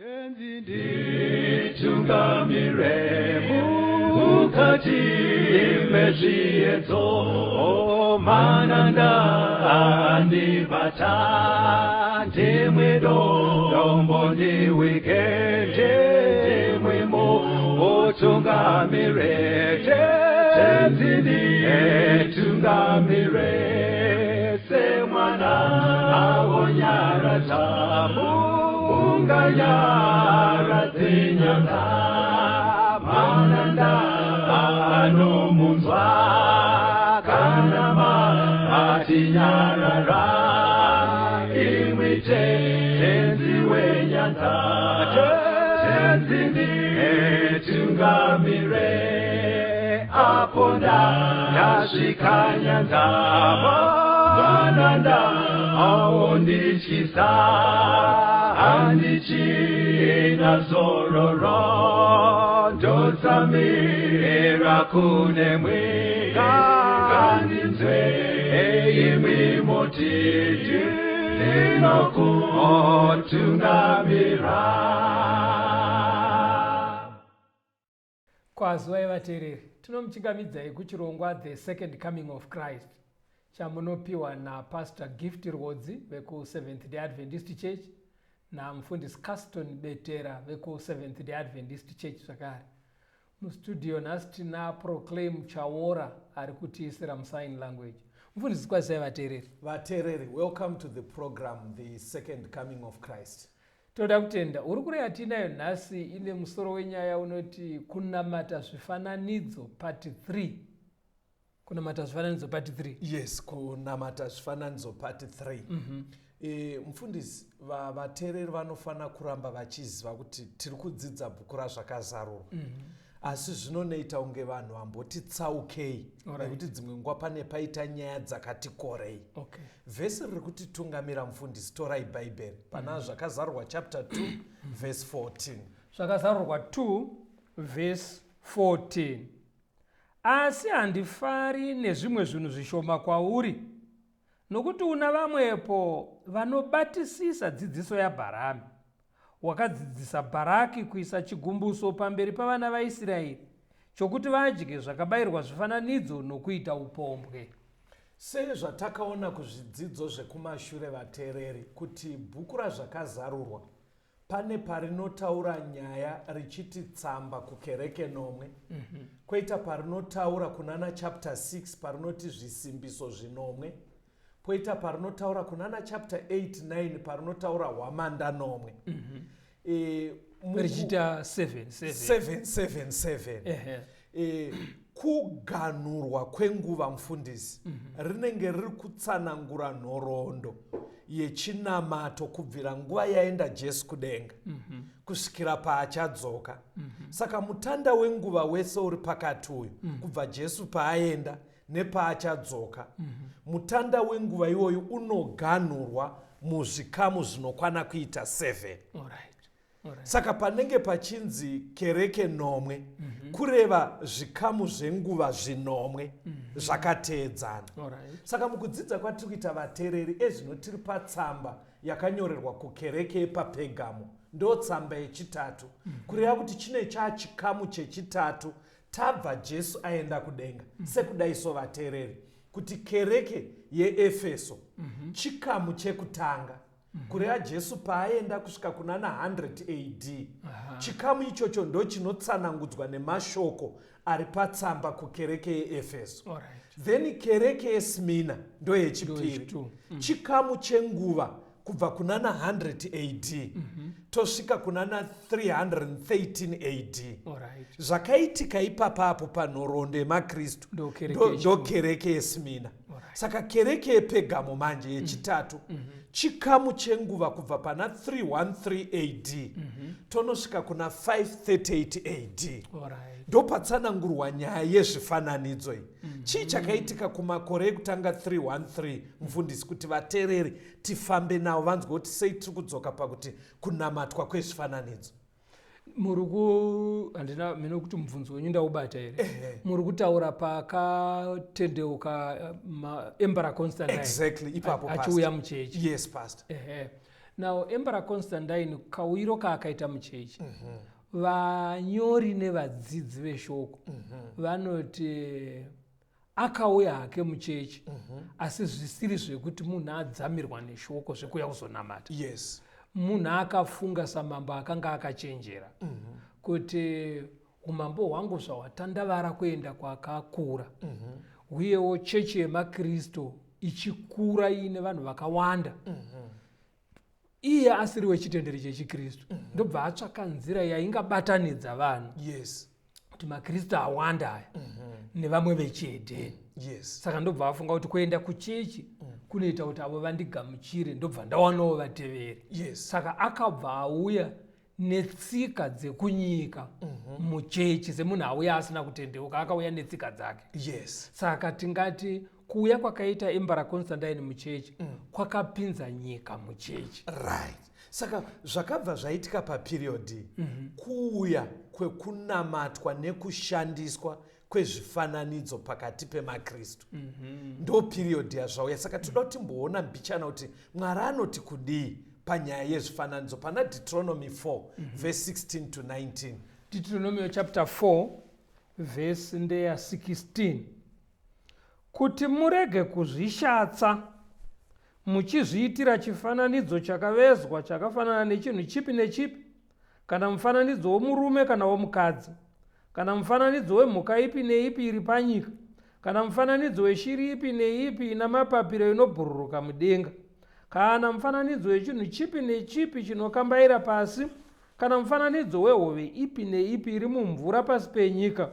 Tenzi nditungamire mukati mezviedzo mananda andibata ndimwedo dombo ndiwikende ndimwemo otungamire tenzi nditungamire semwana awonyara tamu Ungayara tinyanga mananda anomunzwa kanama atinyarara imwite tenzi wenyanza tenzi nditungamire aponda yasvika nyanza mananda aondityisa Andichina zororo Dotsamira kunemwika Kandinzwe eimi motiti Dinokuotungamira Kwazwai vateereri, tinomuchingamidzai kuchirongwa The Second Coming of Christ chamunopiwa naPastor Gift Rhodzi veku Seventh Day Adventist Church namufundisi Caston Betera veku Seventh Day Adventist Church zvakare. Mustudio nhasi tina Proclaim Chaora ari kutiisira musign language. Mufundisi kwazai vateereri. Vateereri, welcome to the program The Second Coming of Christ. Toda kutenda uri kureva tinayo nhasi ine musoro wenyaya unoti kunamata zvifananidzo part 3. Kunamata zvifananidzo part 3. Yes, kunamata zvifananidzo part 3. Mufundisi, vateereri vanofana kuramba vachiziva kuti tiri kudzidza bhuku razvakazarurwa. Asi zvinonoita unge vanhu vambotitsaukei nekuti dzimwe nguva pane paita nyaya dzakati korei. Vhesi riri kutitungamira mufundisi, torai bhaibheri pana zvakazarurwa chapter 2 verse 14. Zvakazarurwa 2 verse 14. Asi handifari nezvimwe zvinhu zvishoma kwauri, nokuti una vamwepo vanobatisisa dzidziso yaBharami, wakadzidzisa Bharaki kuisa chigumbuso pamberi pavana vaIsraeri chokuti vadye zvakabayirwa zvifananidzo nokuita upombwe. Sezvatakaona kuzvidzidzo zvekumashure vateereri, kuti bhuku razvakazarurwa pane parinotaura nyaya richiti tsamba kukereke nomwe, kwoita parinotaura kunana chapter 6 parinoti zvisimbiso zvinomwe, poita parinotaura kunana chapter 8-9 parinotaura hwamanda nomwe. Richita 7. Kuganhurwa kwenguva mufundisi rinenge riri kutsanangura nhoroondo yechinamato kubvira nguva yaenda Jesu kudenga kusvikira paachadzoka. Saka mutanda wenguva wese uri pakati uyu kubva Jesu paaenda nepaachadzoka, mutanda wenguva iyoyu unoganhurwa muzvikamu zvinokwana kuita 7. Saka panenge pachinzi kereke nomwe, kureva zvikamu zvenguva zvinomwe zvakateedzana. Saka mukudzidza kwatiri kuita vateereri, ezvino tiri patsamba yakanyorerwa kukereke yepaPegamo, ndo tsamba yechitatu, kureva kuti chine chachikamu chechitatu tabva Jesu aenda kudenga. Sekudaiso vateereri, kuti kereke yeEfeso chikamu chekutanga, kureva Jesu paaenda kusvika kunana 100 AD. Chikamu ichocho ndo chinotsanangudzwa nemashoko ari patsamba kukereke yeEfeso. Then kereke yeSmina ndo yechipiri, chikamu chenguva kubva kunana 100 AD tosvika kunana 313 AD. Zvakaitika ipapapo panhoroondo yemakristu ndo kereke yeSmina. Saka kereke yePegamo manje yechitatu, chikamu chenguva kubva pana 313 AD tonosvika kuna 538 AD. Ndo patsanangurwa nyaya yezvifananidzo iyi. Chii chakaitika kumakore ekutanga 313 mufundisi, kuti vateereri tifambe nawo vanzwe kuti sei tiri kudzoka pakuti kunamatwa kwezvifananidzo? handina mino kuti mubvunzo wenyu ndaubata here. Muri kutaura pakatendeuka Emperor Constantine. Exactly, ipapo achiuya muchechi. Yes, pastor. Now Emperor Constantine kauiro kaakaita muchechi, vanyori nevadzidzi veshoko vanoti akauya hake muchechi, asi zvisiri zvekuti munhu adzamirwa neshoko zvekuya kuzonamata. Yes. Munhu akafunga samambo akanga akachenjera kuti umambo hwangu zvahwatandavara kuenda kwakakura, uyewo chechi yemakristu ichikura ine vanhu vakawanda, iye asiri wechitendero chechikristu, ndobva atsvaka nzira yaingabatanidza vanhu. Yes. Kuti makristu awanda aya nevamwe vechihedheni. Yes. Saka ndobva afunga kuti kuenda kuchechi kunoita kuti avo vandigamuchire, ndobva ndawanawo vateveri. Yes. Saka akabva auya netsika dzekunyika muchechi, semunhu auya asina kutendeuka, akauya netsika dzake. Yes. Saka tingati kuuya kwakaita Emperor Constantine muchechi kwakapinza nyika muchechi. Right. Saka zvakabva zvaitika paperiodi kuuya kwekunamatwa nekushandiswa kwezvifananidzo pakati pemakristu ndo periodi yazvauya. Saka toda kuti timboona mbichana kuti Mwari anoti kudii panyaya yezvifananidzo pana Deuteronomy 4 verse 16 to 19. Deuteronomy chapter 4 verse ndeya 16. Kuti murege kuzvishatsa muchizviitira chifananidzo chakavezwa chakafanana nechinhu chipi nechipi, kana mufananidzo womurume kana womukadzi, kana mufananidzo wemhuka ipi neipi iri panyika, kana mufananidzo weshiri ipi neipi ina mapapiro inobhururuka mudenga, kana mufananidzo wechinhu chipi nechipi chinokambaira pasi, kana mufananidzo wehove ipi neipi iri mumvura pasi penyika.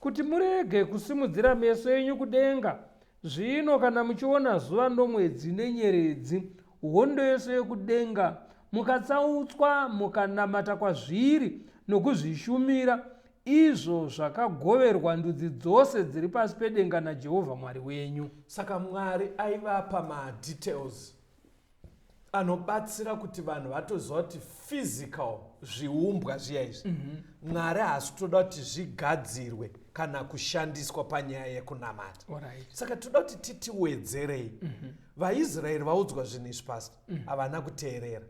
Kuti murege kusimudzira meso enyu kudenga zvino kana muchiona zuva nomwedzi nenyeredzi, hondo yose yekudenga, mukatsautswa mukanamata kwazviri nokuzvishumira, izvo zvakagoverwa ndudzi dzose dziri pasi pedenga naJehovha Mwari wenyu. Saka Mwari aivapa madetails anobatsira kuti vanhu vatoziva kuti physical zviumbwa zviya izvi Mwari haasi kutoda kuti zvigadzirwe kana kushandiswa panyaya yekunamata. Saka toda kuti titiwedzerei. VaIsraeri vaudzwa zvinhu izvi pasi havana kuteerera,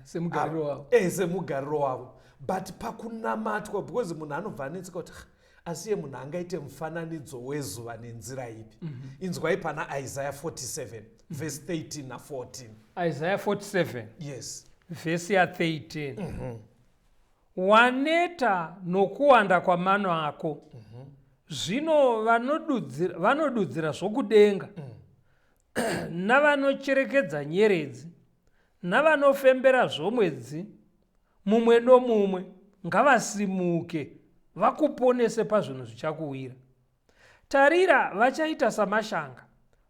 semugariro wavo, but pakunamatwa, because munhu anobva anetsika kuti asi iye munhu angaite mufananidzo wezuva nenzira ipi. Inzwai pana Isaiah 47 verse 13 na 14. Isaiah 47 yes verse ya 13. Waneta nokuwanda kwamano ako, zvino vanodudzira zvokudenga, navanocherekedza nyeredzi, navanofembera zvomwedzi, mumwe nomumwe ngavasimuke vakuponese pazvinhu zvichakuwira. Tarira, vachaita samashanga,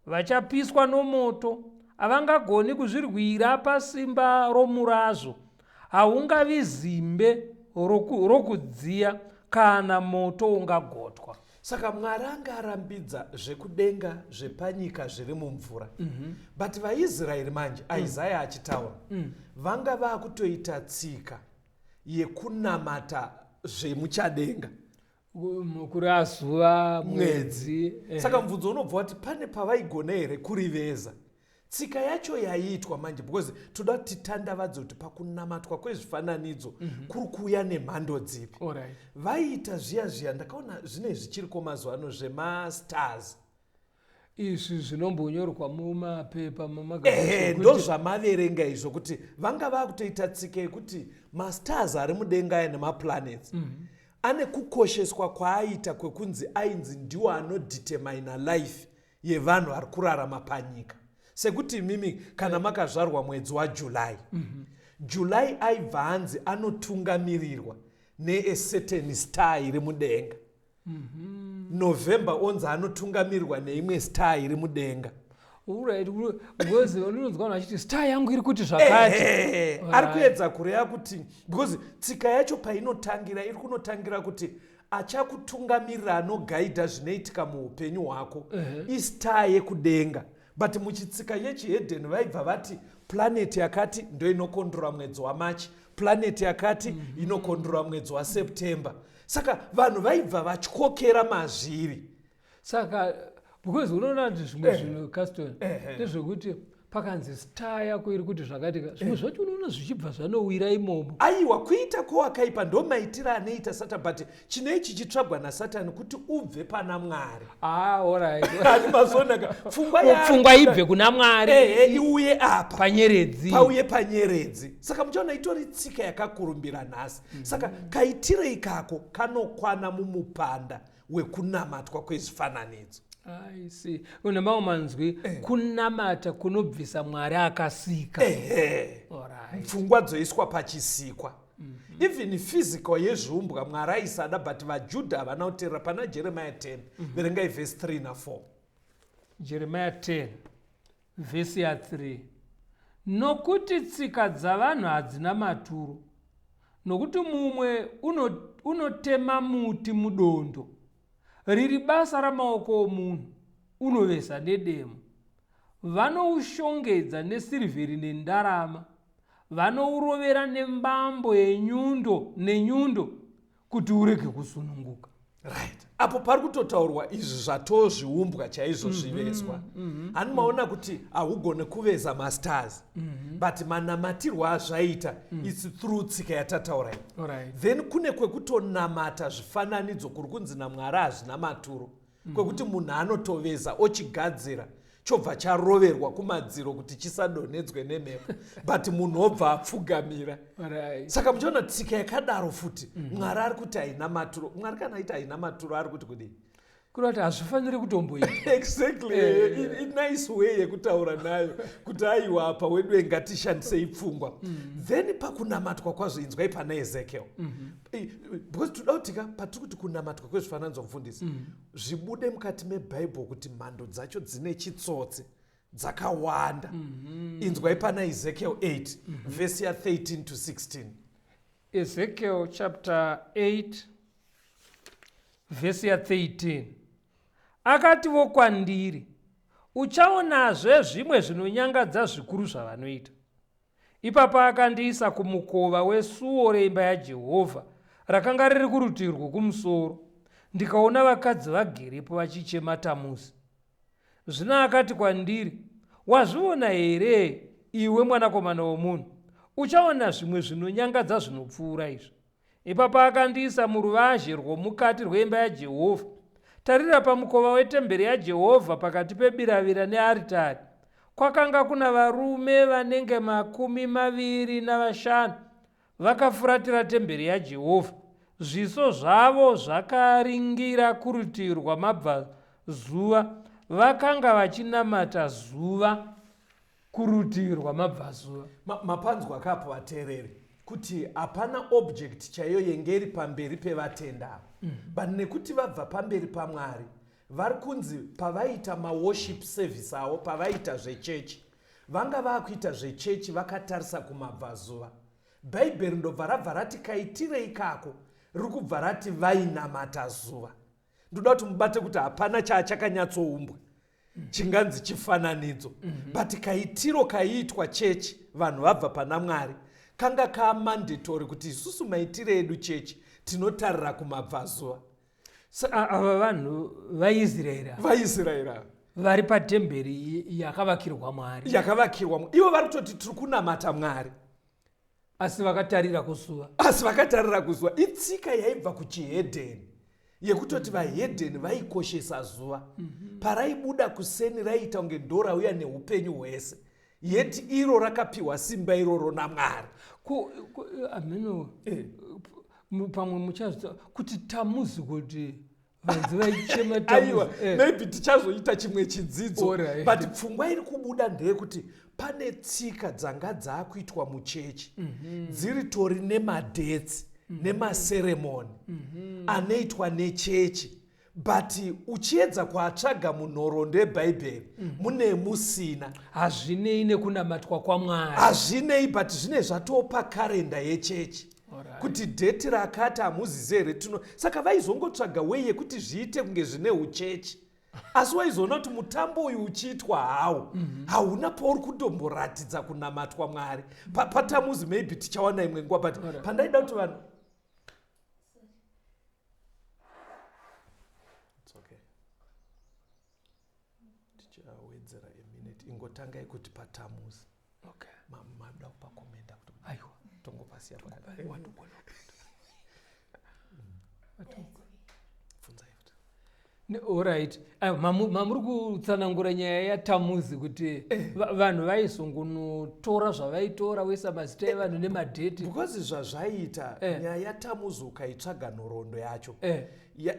vachapiswa nomoto, havangagoni kuzvirwira pasimba romurazvo. Haungavi zimbe rokudziya kana moto ungagotwa. Saka Mwari anga arambidza zvekudenga zvepanyika zviri mumvura. But vaIsraeri manje Isaiah achitaura vanga vakutoita tsika yekunamata zvemuchadenga, kuri zuva, mwedzi. Saka mvunzo unobva kuti pane pavaigona here kuriveza. Tsika yacho yaitwa manje, because toda kuti titandavadze kuti pakunamatwa kwezvifananidzo kuri kuuya nemhando dzipi. Vaiita zviya ndakaona zvine zvichiri mazuva ano zvemastars. Izvi zvinombonyorwa mumapepa ndo zvamaverenga izvo kuti vanga vakutoita tsika yekuti mastars ari mudenga aya nemaplanets ane kukosheswa kwaaita kwekunzi ainzi ndiwo anodetermina life yevanhu ari kurarama panyika. Sekuti mimi kana makazvarwa mwedzi waJuly, July aibva anzi anotungamirirwa necertain star iri mudenga. November onzi anotungamirirwa neimwe star iri mudenga. Because unonzwa vachiti star yangu iri kuti zvakati. Ari kuedza kureva kuti because tsika yacho painotangira iri kunotangira kuti achakutungamirira anogaidha zvinoitika muupenyu hwako istar yekudenga. But muchitsika yechihedheni vaibva vati planet yakati ndo inokondrora mwedzi waMachi, planet yakati inokondrora mwedzi waSeptember. Saka vanhu vaibva vatyokera mazviri. Saka because unoona kuti zvimwe zvinhu Caston ndezvekuti pakanzi star yako iri kuti zvakatika zvimwe zvacho unoona zvichibva zvanowira imomo. Aiwa, kuita kwowakaipa ndo maitiro anoita Satani, but chinechi chitsvagwa naSatani kuti ubve pana Mwari. Alright. Ani mazonaka pfungwa ibve kuna Mwari iuye apa panyeredzi. Pauye panyeredzi. Saka muchaona itori tsika yakakurumbira nhasi. Saka kaitiro ikako kanokwana mumupanda wekunamatwa kwezvifananidzo. I see. Unemawo manzwi kunamata kunobvisa Mwari akasika. Alright. Pfungwa dzoiswa pachisikwa. Even physical yezviumbwa Mwari aisada, but vaJudha havana kuteerera. Pana Jeremiah 10 verengai verse 3 na 4. Jeremiah 10 vhesi ya 3. Nokuti tsika dzavanhu hadzina maturo, nokuti mumwe unotema muti mudondo, riri basa ramaoko omunhu, unoveza nedemo. Vanoushongedza nesirivheri nendarama, vanourovera nembambo nenyundo kuti urege kusununguka. Right. Apo pari kutotaurwa izvi zvatoo zviumbwa chaizvo zvivezwa. Ani maona kuti haugone kuveza mastars, but manamatirwo azvaita it's through tsika yatataura. Alright. Then kune kwekutonamata zvifananidzo kuri kunzi naMwari hazvina maturo, kwekuti munhu anotoveza ochigadzira chobva charoverwa kumadziro kuti chisadonhedzwe nemhepo, but munhu obva apfugamira. Alright. Saka muchaona tsika yakadaro futi Mwari ari kuti haina maturo. Mwari kana aita haina maturo ari kuti kudii? Kurati hazvifaniri kutomboita. Exactly. Nice way yekutaura nayo kuti aiwa apa wedu ngatishandisei pfungwa. Then pakunamatwa kwazvo inzwai pana Ezekiel. Because toda kutika patiri kuti kunamatwa kwezvifananidzo mufundisi zvibude mukati meBhaibheri kuti mhando dzacho dzine chitsotsi dzakawanda. Inzwai pana Ezekiel 8 verse ya 13 to 16. Ezekiel chapter 8 verse ya 13. Akatiwo kwandiri, uchaonazve zvimwe zvinonyangadza zvikuru zvavanoita. Ipapo akandiisa kumukova wesuo reimba yaJehovha rakanga riri kurutivi rwokumusoro. Ndikaona vakadzi vagerepo vachichema Tamuzi. Zvino akati kwandiri, wazviona here, iwe mwanakomana womunhu? Uchaona zvimwe zvinonyangadza zvinopfuura izvi. Ipapo akandiisa muruvazhe rwomukati rweimba yaJehovha. Tarira, pamukova wetemberi yaJehovha pakati pebiravira nearitari kwakanga kuna varume vanenge 25 vakafuratira temberi yaJehovha. Zviso zvavo zvakaringira kurutivi rwamabvazuva. Vakanga vachinamata zuva kurutivi rwamabvazuva. Mapanzwa kapo vateereri kuti hapana object chaiyo yenge iri pamberi pevatenda ava. But nekuti vabva pamberi paMwari, vari kunzi pavaita maworship service avo, pavaita zvechechi, vanga vakuita zvechechi vakatarisa kumabvazuva. Bhaibheri ndobva rabva rati kaitire ikako riri kubva rati vainamata zuva. Ndoda kuti mubate kuti hapana chaachakanyatsoumbwa chinganzi chifananidzo, but kaitiro kaiitwa chechi vanhu vabva pana Mwari kanga kamandatori kuti isusu maitire edu chechi tinotarira kumabvazuva. Ava vanhu vaIsraeri vari patemberi yakavakirwa Mwari, ivo vari kutoti tiri kunamata Mwari, asi vakatarira kuzuva. Itsika yaibva kuchihedheni yekutoti vahedheni vaikoshesa zuva. Paraibuda kuseni raiita kunge ndorauya neupenyu hwese, yeti iro rakapiwa simba iroro naMwari. Ameno pamwe muchaziva kuti Tamuzi kuti vanzi vaichema Tamuzi. Maybe tichazoita chimwe chidzidzo, but pfungwa iri kubuda ndeyekuti pane tsika dzanga dzaakuitwa muchechi dziritori nemadhetsi nemaseremoni anoitwa nechechi, but uchiedza kuatsvaga munhoroondo yebhaibheri mune musina. Hazvinei nekunamatwa kwaMwari, hazvinei, but zvine zvatopa karenda yechechi. Kuti dheti rakati hamuzizi here tuno. Saka vaizongotsvaga wei yekuti zviite kunge zvine uchechi, asi waizoona kuti mutambo uyu uchiitwa hawo hauna pauri kutomboratidza kunamatwa Mwari. Patamuzi maybe tichawana imwe nguva, but pandaida kuti vanhu tichawedzera a minute ingo tangai kuti patamuzi. Okay. Mada upakomenda kuti Aiwa. tongopasiya pakati. Funza futi. Alright. Mamuri kutsanangura nyaya yatamuzi kuti vanhu vaizongonotora zvavaitora voisa mazita evanhu nemadheti. Because zvazvaita nyaya yatamuzi ukaitsvaga nhoroondo yacho.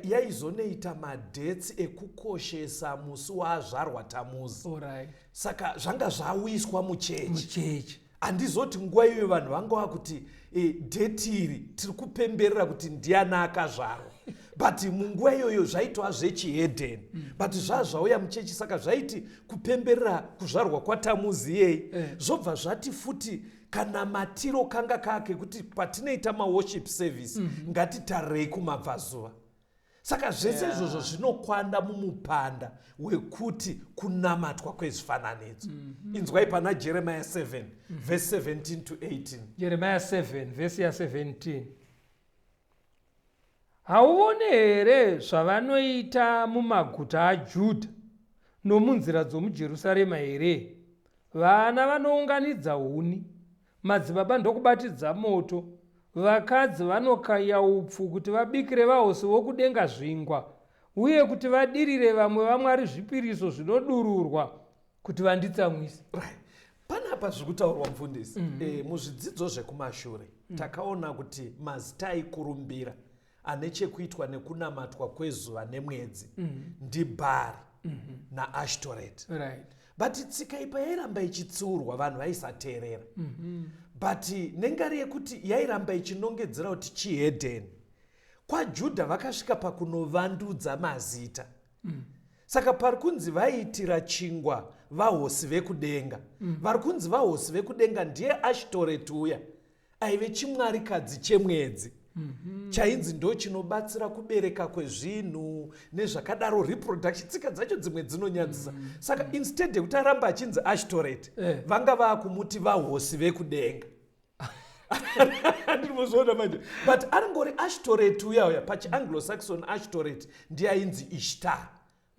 Yaizonoita madhetsi ekukoshesa musi wazvarwa tamuzi. Alright. Saka zvanga zvawiswa muchechi. Muchechi. Handizoti nguva iyoyo vanhu vanga kuti dheti iri tiri kupemberera kuti ndiani akazvarwa. But munguva iyoyo zvaitwa zvechihedheni. But zvauya muchechi saka zvaiti kupemberera kuzvarwa kwatamuzi iyei. Zvobva zvati futi kana matiro kanga kake kuti patinoita maworship service ngatitarirei kumabvazuva. Saka zvese izvozvo zvinokwana mumupanda wekuti kunamatwa kwezvifananidzo. Inzwai pana Jeremiah 7 verse 17 to 18. Jeremiah 7 verse ya 17. Hauoni here zvavanoita mumaguta aJudha nomunzira dzomuJerusarema here? Vana vanounganidza huni, madzibaba ndokubatidza moto, vakadzi vanokaya upfu kuti vabikire vahosi vokudenga zvingwa, uye kuti vadirire vamwe vamwari zvipiriso zvinodururwa kuti vanditsamwise. Right. Panapa zvikutaurwa mufundisi. Muzvidzidzo zvekumashure takaona kuti mazita aikurumbira ane chekuitwa nekunamatwa kwezuva nemwedzi ndiBhaari naAshtoreti. Right. But tsika ipa yairamba ichitsiurwa vanhu vaisateerera. But nengari yekuti yairamba ichinongedzera kuti chihedheni. KwaJudha vakasvika pakunovandudza mazita. Saka pari kunzi vaiitira chingwa vahosi vekudenga. Vari kunzi vahosi vekudenga ndiye Ashtoreti uya aive chimwarikadzi chemwedzi. Chainzi ndo chinobatsira kubereka kwezvinhu nezvakadaro, reproduction. Tsika dzacho dzimwe dzinonyadzisa. Saka instead yekuti aramba achinzi Ashtoreti vanga vakumuti vahosi vekudenga. Ndinozviona manje. But angori Ashtoreti uya pachianglo-saxon Ashtoreti ndiye ainzi Ishtar.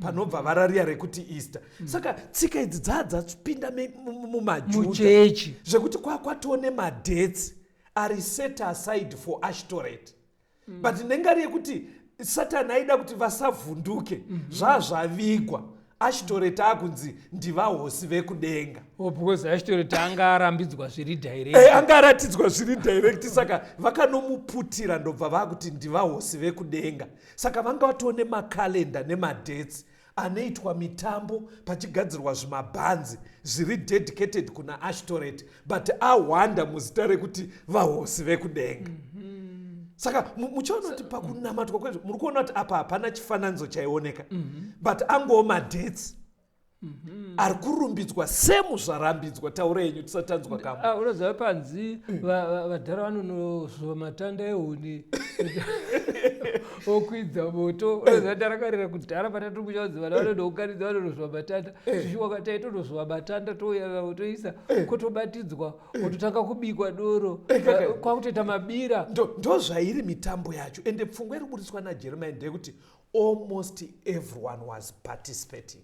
Panobva varariya rekuti Easter. Saka tsika idzi dzadzapinda mumaJudha zvekuti kwatone madhetsi are set aside for Ashtoreti. But nengari yekuti Satani aida kuti vasavhunduke zvazvavigwa. Ashtoreti akunzi ndivahosi vekudenga. Because Ashtoreti anga arambidzwa zviri direct. Anga aratidzwa zviri direct. Saka vakanomuputira ndobva vakuti ndivahosi vekudenga. Saka vanga vatone makalenda nemadhetsi anoitwa mitambo pachigadzirwa zvimabhanzi zviri dedicated kuna Ashtoreti, but awanda muzita rekuti vahosi vekudenga. Saka muchaona kuti pakunamatwa kwezvo muri kuona kuti apa hapana chifananidzo chaioneka, but angoo madhetsi ari kurumbidzwa semu zvarambidzwa. Taura yenyu tisatanzwa kamwe. Unoziva panzi vadhara vanonozva matanda ehuni okwidza moto. Unoziva ndarakarira kudhara patatu kuchaudzi vana vanonounganidza vanonozva matanda. Zvishuwa taitonozva matanda touyana toisa kotobatidzwa ototanga kubikwa doro kwakutoita mabira. Ndo zvairi mitambo yacho. Ende pfungwa iriburiswa naJeremiah ndeyekuti almost everyone was participating.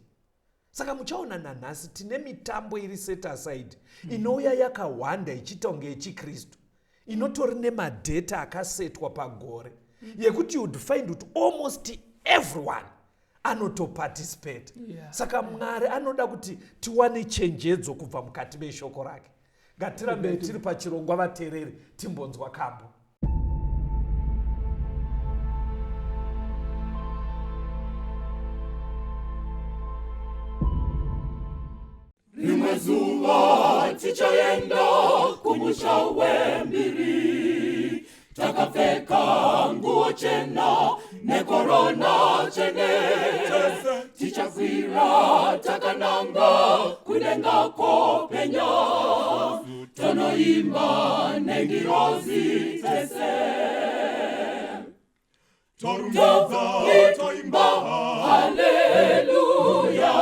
Saka muchaona nanhasi tine mitambo iri set aside inouya yakawanda ichiita kunge yechikristu, inotori nemadheta akasetwa pagore yekuti you'd find kuti almost everyone anotoparticipate. Saka Mwari anoda kuti tiwane chenjedzo kubva mukati meshoko rake. Ngatirambe tiri pachirongwa vateereri timbonzwa kambo. Rimwe zuva tichaenda kumusha wembiri, takapfeka nguo chena nekorona chene, tichakwira takananga kudenga kopenya, tonoimba nengirozi tese. Toimba haleluya,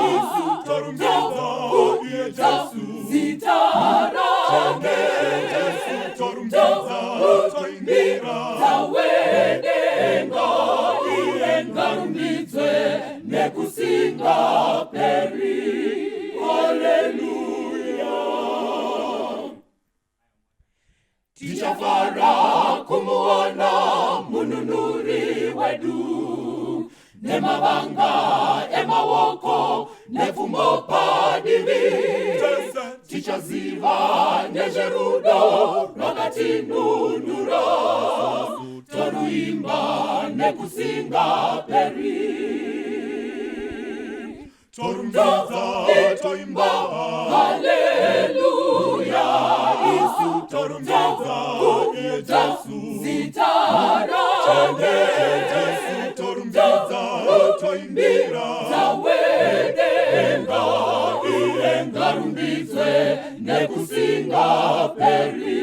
Isu torumbiza zitarange, toimbira wedenga, irenga rumbidzwe nekusinga peri. Haleluya. edu nemavanga emawoko nefumo padiri tichaziva nezverudo rwakatinunura toruimba nekusinga peri torumbiza toimba haleluya isu torumbiza iye Jesu zitara Jesu torumbiza toimbira zawedenga iye ngarumbizwe nekusinga peri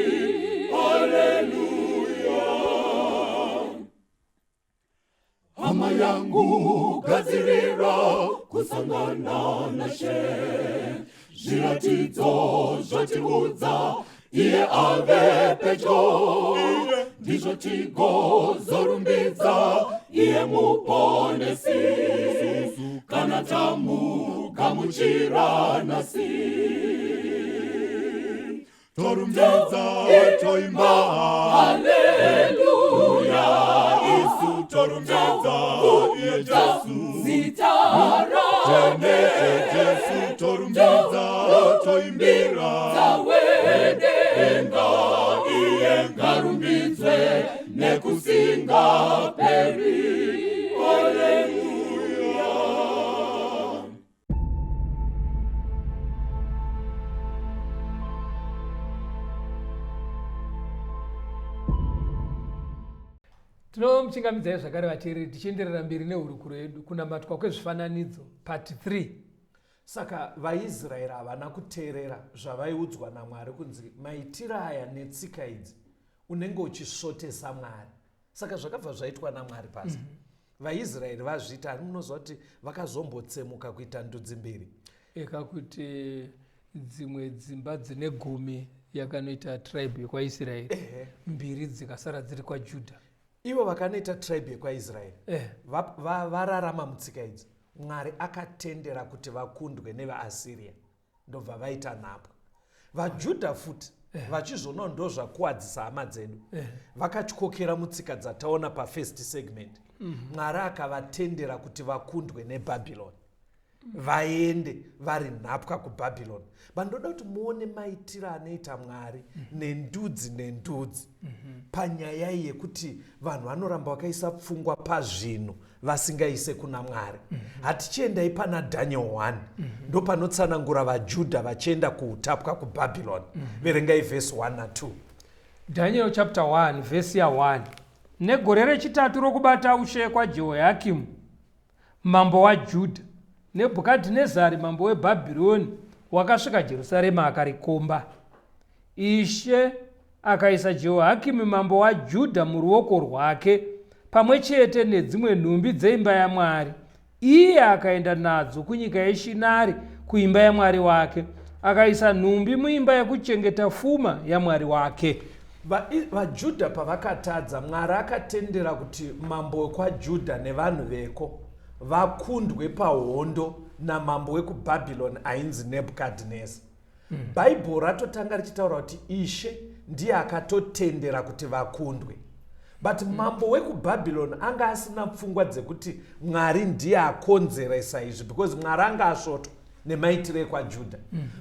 haleluya. Hama yangu gadzirira kusangana nashe zviratidzo zvotiudza iye ave pedyo ndizvo tigozorumbidza iye muponesi kana tamugamuchira nasi torumbidza toimba haleluya isu torumbidza iye Jesu zitara Jesu torumbidza toimbira zawedenga iye ngarumbidzwe nekusinga peri haleluya. Tinomuchingamidzai zvakare vateereri tichienderera mberi nehurukuro yedu kunamatwa kwezvifananidzo part 3. Saka vaIsraeri havana kuteerera zvavaiudzwa naMwari kunzi maitiro aya netsika idzi unenge uchisvotesa Mwari. Saka zvakabva zvaitwa naMwari pasi. VaIsraeri vazviita, ani munoziva kuti vakazombotsemuka kuita ndudzi mbiri. Eka kuti dzimwe dzimba dzine 10 yakanoita tribe yekwaIsraeri, mbiri dzikasara dziri kwaJudha. Ivo vakanoita tribe yekwaIsraeri vararama mutsika idzi. Mwari akatendera kuti vakundwe nevaAsiria, ndobva vaita nhapwa. VaJudha futi vachizvona ndo zvakuwadzisa hama dzedu, vakatyokera mutsika dzataona pafirst segment. Mwari akavatendera kuti vakundwe neBhabhironi, vaende vari nhapwa kuBhabhironi. Vandoda kuti muone maitiro anoita Mwari nendudzi nendudzi panyaya yekuti vanhu vanoramba vakaisa pfungwa pazvinhu vasingaise kuna Mwari. Hatichiendai pana Daniel 1 ndo panotsanangura vaJudha vachienda kuutapwa kuBhabhironi. Verengai vhesi 1 na 2. Daniel chapter 1 vhesi ya 1. Negore rechitatu rokubata ushe kwaJehoyakimu mambo waJudha, Nebhukadhinezari mambo weBhabhironi wakasvika Jerusarema akarikomba. Ishe akaisa Jehoyakimu mambo waJudha muruoko rwake pamwe chete nedzimwe nhumbi dzeimba yaMwari. Iye akaenda nadzo kunyika yeShinari kuimba yaMwari wake, akaisa nhumbi muimba yekuchengeta pfuma yaMwari wake. VaJudha pavakatadza, Mwari akatendera kuti mambo wekwaJudha nevanhu veko vakundwe pahondo namambo wekuBhabhironi ainzi Nebhukadhineza. Bhaibheri ratotanga richitaura kuti Ishe ndiye akatotendera kuti vakundwe. But mambo wekuBhabhironi anga asina pfungwa dzekuti Mwari ndiye akonzeresa izvi, because Mwari anga asvotwa nemaitiro ekwaJudha.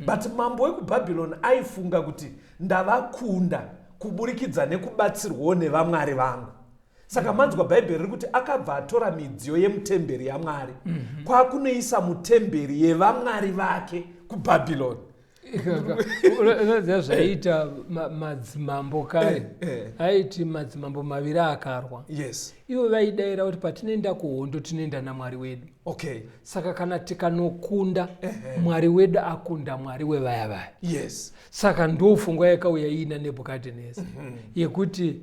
But mambo wekuBhabhironi aifunga kuti ndavakunda kuburikidza nekubatsirwawo nevamwari vangu. Saka manzwa Bhaibheri riri kuti akabva atora midziyo yemutemberi yaMwari kwakunoisa mutemberi yevamwari vake kuBhabhironi. Zvaita madzimambo kare aiti madzimambo maviri akarwa. Yes. Ivo vaidaira kuti patinoenda kuhondo tinoenda naMwari wedu. Okay. Saka kana tikanokunda Mwari wedu akunda Mwari wevaya vaya. Yes. Saka ndofungwa yakauya ina Nebhukadhineza yekuti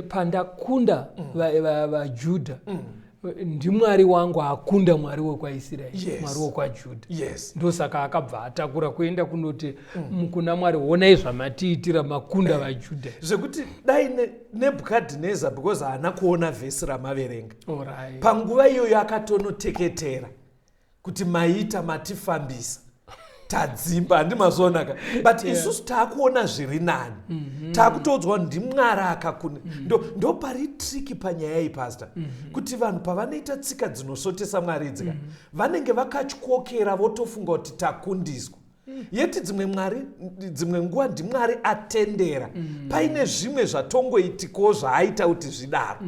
pandakunda vaJudha ndimwari wangu akunda Mwari wekwaIsraeri, Mwari wekwaJudha. Yes. Ndosaka akabva atakura kuenda kunoti kuna Mwari, honai zvamatiitira makunda vaJudha. Zvekuti dai Nebhukadhineza, because haana kuona vhesi ramaverenga. Alright. Panguva iyoyo akatonoteketera kuti maita matifambisa. tadzimba handimazonaka but isusu taakuona zviri nani taakutodzwa ndimwari akakunda ndo pari triki panyaya iyi pastor kuti vanhu pavanoita tsika dzinosotesa mwari idzika vanenge vakatyokera votofunga kuti takundiswa yeti dzimwe nguva ndimwari atendera paine zvimwe zvatongoitikawo zvaaita kuti zvidaro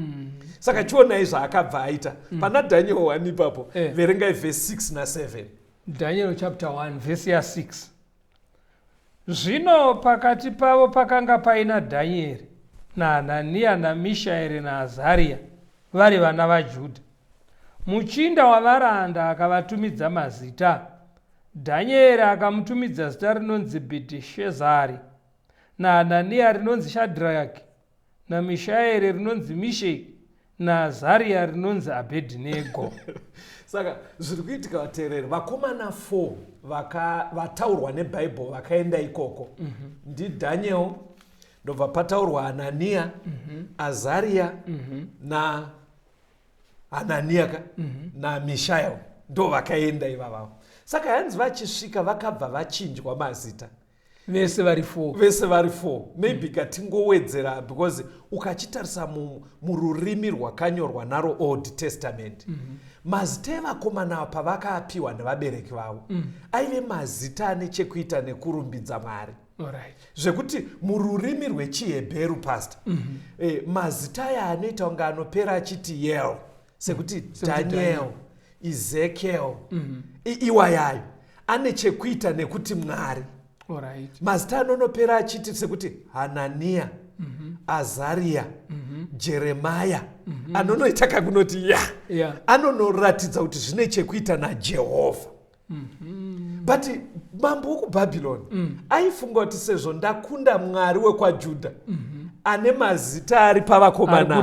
saka chionai zvaakabva aita pana Daniel 1 ipapo verengai verse 6 na7. Daniel chapter 1 verse 6. Zvino pakati pavo pakanga paina Dhanieri naHanania naMishaeri naAzaria vari vana vaJudha. Muchinda wavaranda akavatumidza mazita. Dhanieri akamutumidza zita rinonzi Bhitishezari, naHanania rinonzi Shadraki, naMishaeri rinonzi Misheki, naAzaria rinonzi Abednego. Saka zviri kuitika vateereri vakomana 4 vataurwa nebhaibheri vakaenda ikoko ndiDhaniel, ndobva pataurwa Hanania, Azaria na Hanania naMishaeri ndo vakaenda ivavavo. Saka hanzi vachisvika vakabva vachinjwa mazita vese vari 4 maybe katingowedzera because ukachitarisa mururimi rwakanyorwa naro Old Testament mazita evakomana pavakaapiwa nevabereki vavo aive mazita ane chekuita nekurumbidza Mwari. Zvekuti mururimi rwechiHebheru pastor mazita aya anoita kunge anopera achiti yel sekuti Daniel, Ezekiel iwayayo ane chekuita nekuti Mwari. Mazita anonopera achiti sekuti Hanania, Azaria, Jeremaya anonoita kakunoti anonoratidza kuti zvine chekuita naJehovha. But mambo wekubhabhironi aifunga kuti sezvo ndakunda Mwari wekwaJudha ane mazita ari pavakomana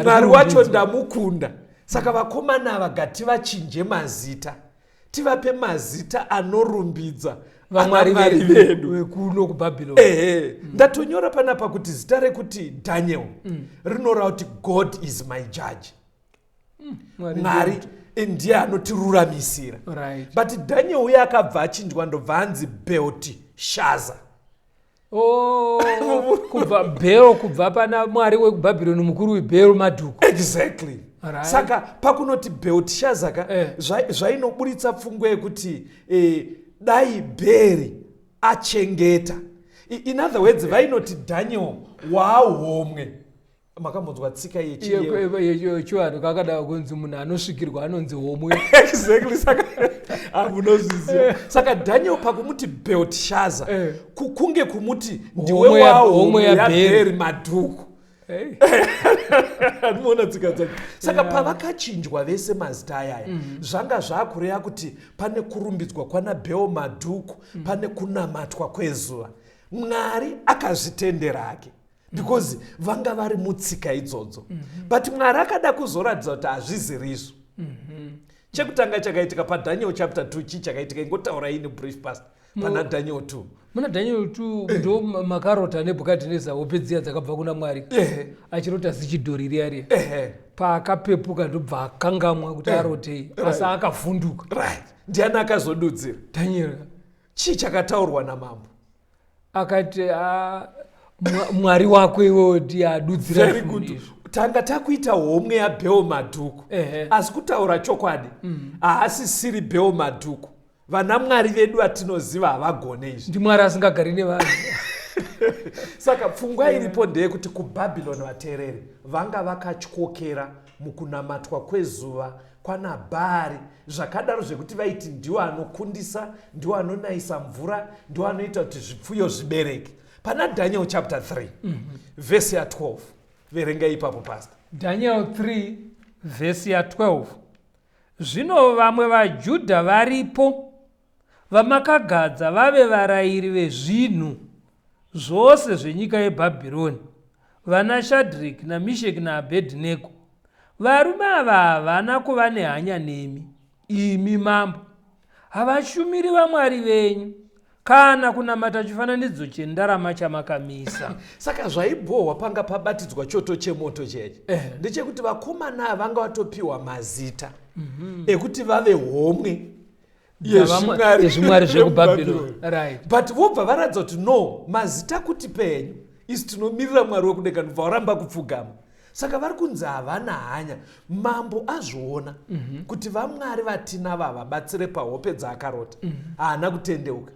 Mwari wacho ndamukunda, saka vakomana ava ngativachinje mazita tivape mazita anorumbidza vamwari vedu vekuno kuBhabhironi. Ndatonyora panapa kuti zita rekuti Daniel rinoreva kuti God is my judge, Mwari ndiye anotiruramisira. But Daniel uye akabva achinjwa ndobva anzi Belteshaza. Kubva pana mwari wekuBhabhironi mukuru weBhero Madhuku. Exactly. Saka pakunoti Belteshaza zvainoburitsa pfungwa yekuti dai Bheri achengeta. In other words vainoti Daniel wahomwe. Makambonzwa tsika yechivanhu kakada kunzi munhu anosvikirwa anonzi homwe. Exactly. Saka amunozviziva. Saka Daniel pakumuti Belteshaza kunge kumuti ndiwe wahomwe yaBheri Madhuku. Anoona tsika dzake. Saka pavakachinjwa vese mazita ayaya zvanga zvakureva kuti pane kurumbidzwa kwana Bhero Madhuku, pane kunamatwa kwezuva. Mwari akazvitendera hake because vanga vari mutsika idzodzo but Mwari akada kuzoratidza kuti hazvizirizvo. Chekutanga chakaitika paDaniel chapter 2 chichakaitika ingotaura ini brief past pana Daniel 2. Muna Daniel 2 ndo makarota Nebhukadhineza hope dziya dzakabva kuna Mwari achirota zichidhori riya paakapepuka ndobva akangamwa kuti arotei asi akavhunduka. Ndiani akazodudzira Daniel? Chii chakataurwa namambo? Akati Mwari wako iwewe ndiye adudzira izvozvo. Tanga takuita homwe yaBhero Madhuku asi kutaura chokwadi haasisiri Bhero Madhuku. Vana Mwari vedu vatinoziva havagone izvi. Ndi Mwari asingagari nevanhu. Saka pfungwa iripo ndeyekuti kuBhabhironi vateereri vanga vakatyokera mukunamatwa kwezuva kwana Bhaari zvakadaro zvekuti vaiti ndiwo anokundisa, ndiwo anonayisa mvura, ndiwo anoita kuti zvipfuyo zvibereke. Pana Daniel chapter 3 verse ya 12 verenga ipapo pastor. Daniel 3 verse ya 12. Zvino vamwe vaJudha varipo vamakagadza vave varayiri vezvinhu zvose zvenyika yeBhabhironi, vana Shadhreki naMisheki naAbhedhinego. Varume ava havana kuva nehanya nemi, imi mambo. Havashumiri vamwari venyu kana kunamata chifananidzo chendarama chamakamisa. Saka zvaibhohwa panga pabatidzwa choto chemoto cheche ndechekuti vakomana vanga vatopiwa mazita ekuti vave homwe yezvimwari zvekubhabhironi, right? But vobva varadza kuti no, mazita kuti penyu isi tinomirira mwari wekudenga ndobva varamba kupfugama. Saka vari kunzi havana hanya. Mambo azviona kuti vamwari vatina vava batsire pahope dzaakarota, haana kutendeuka.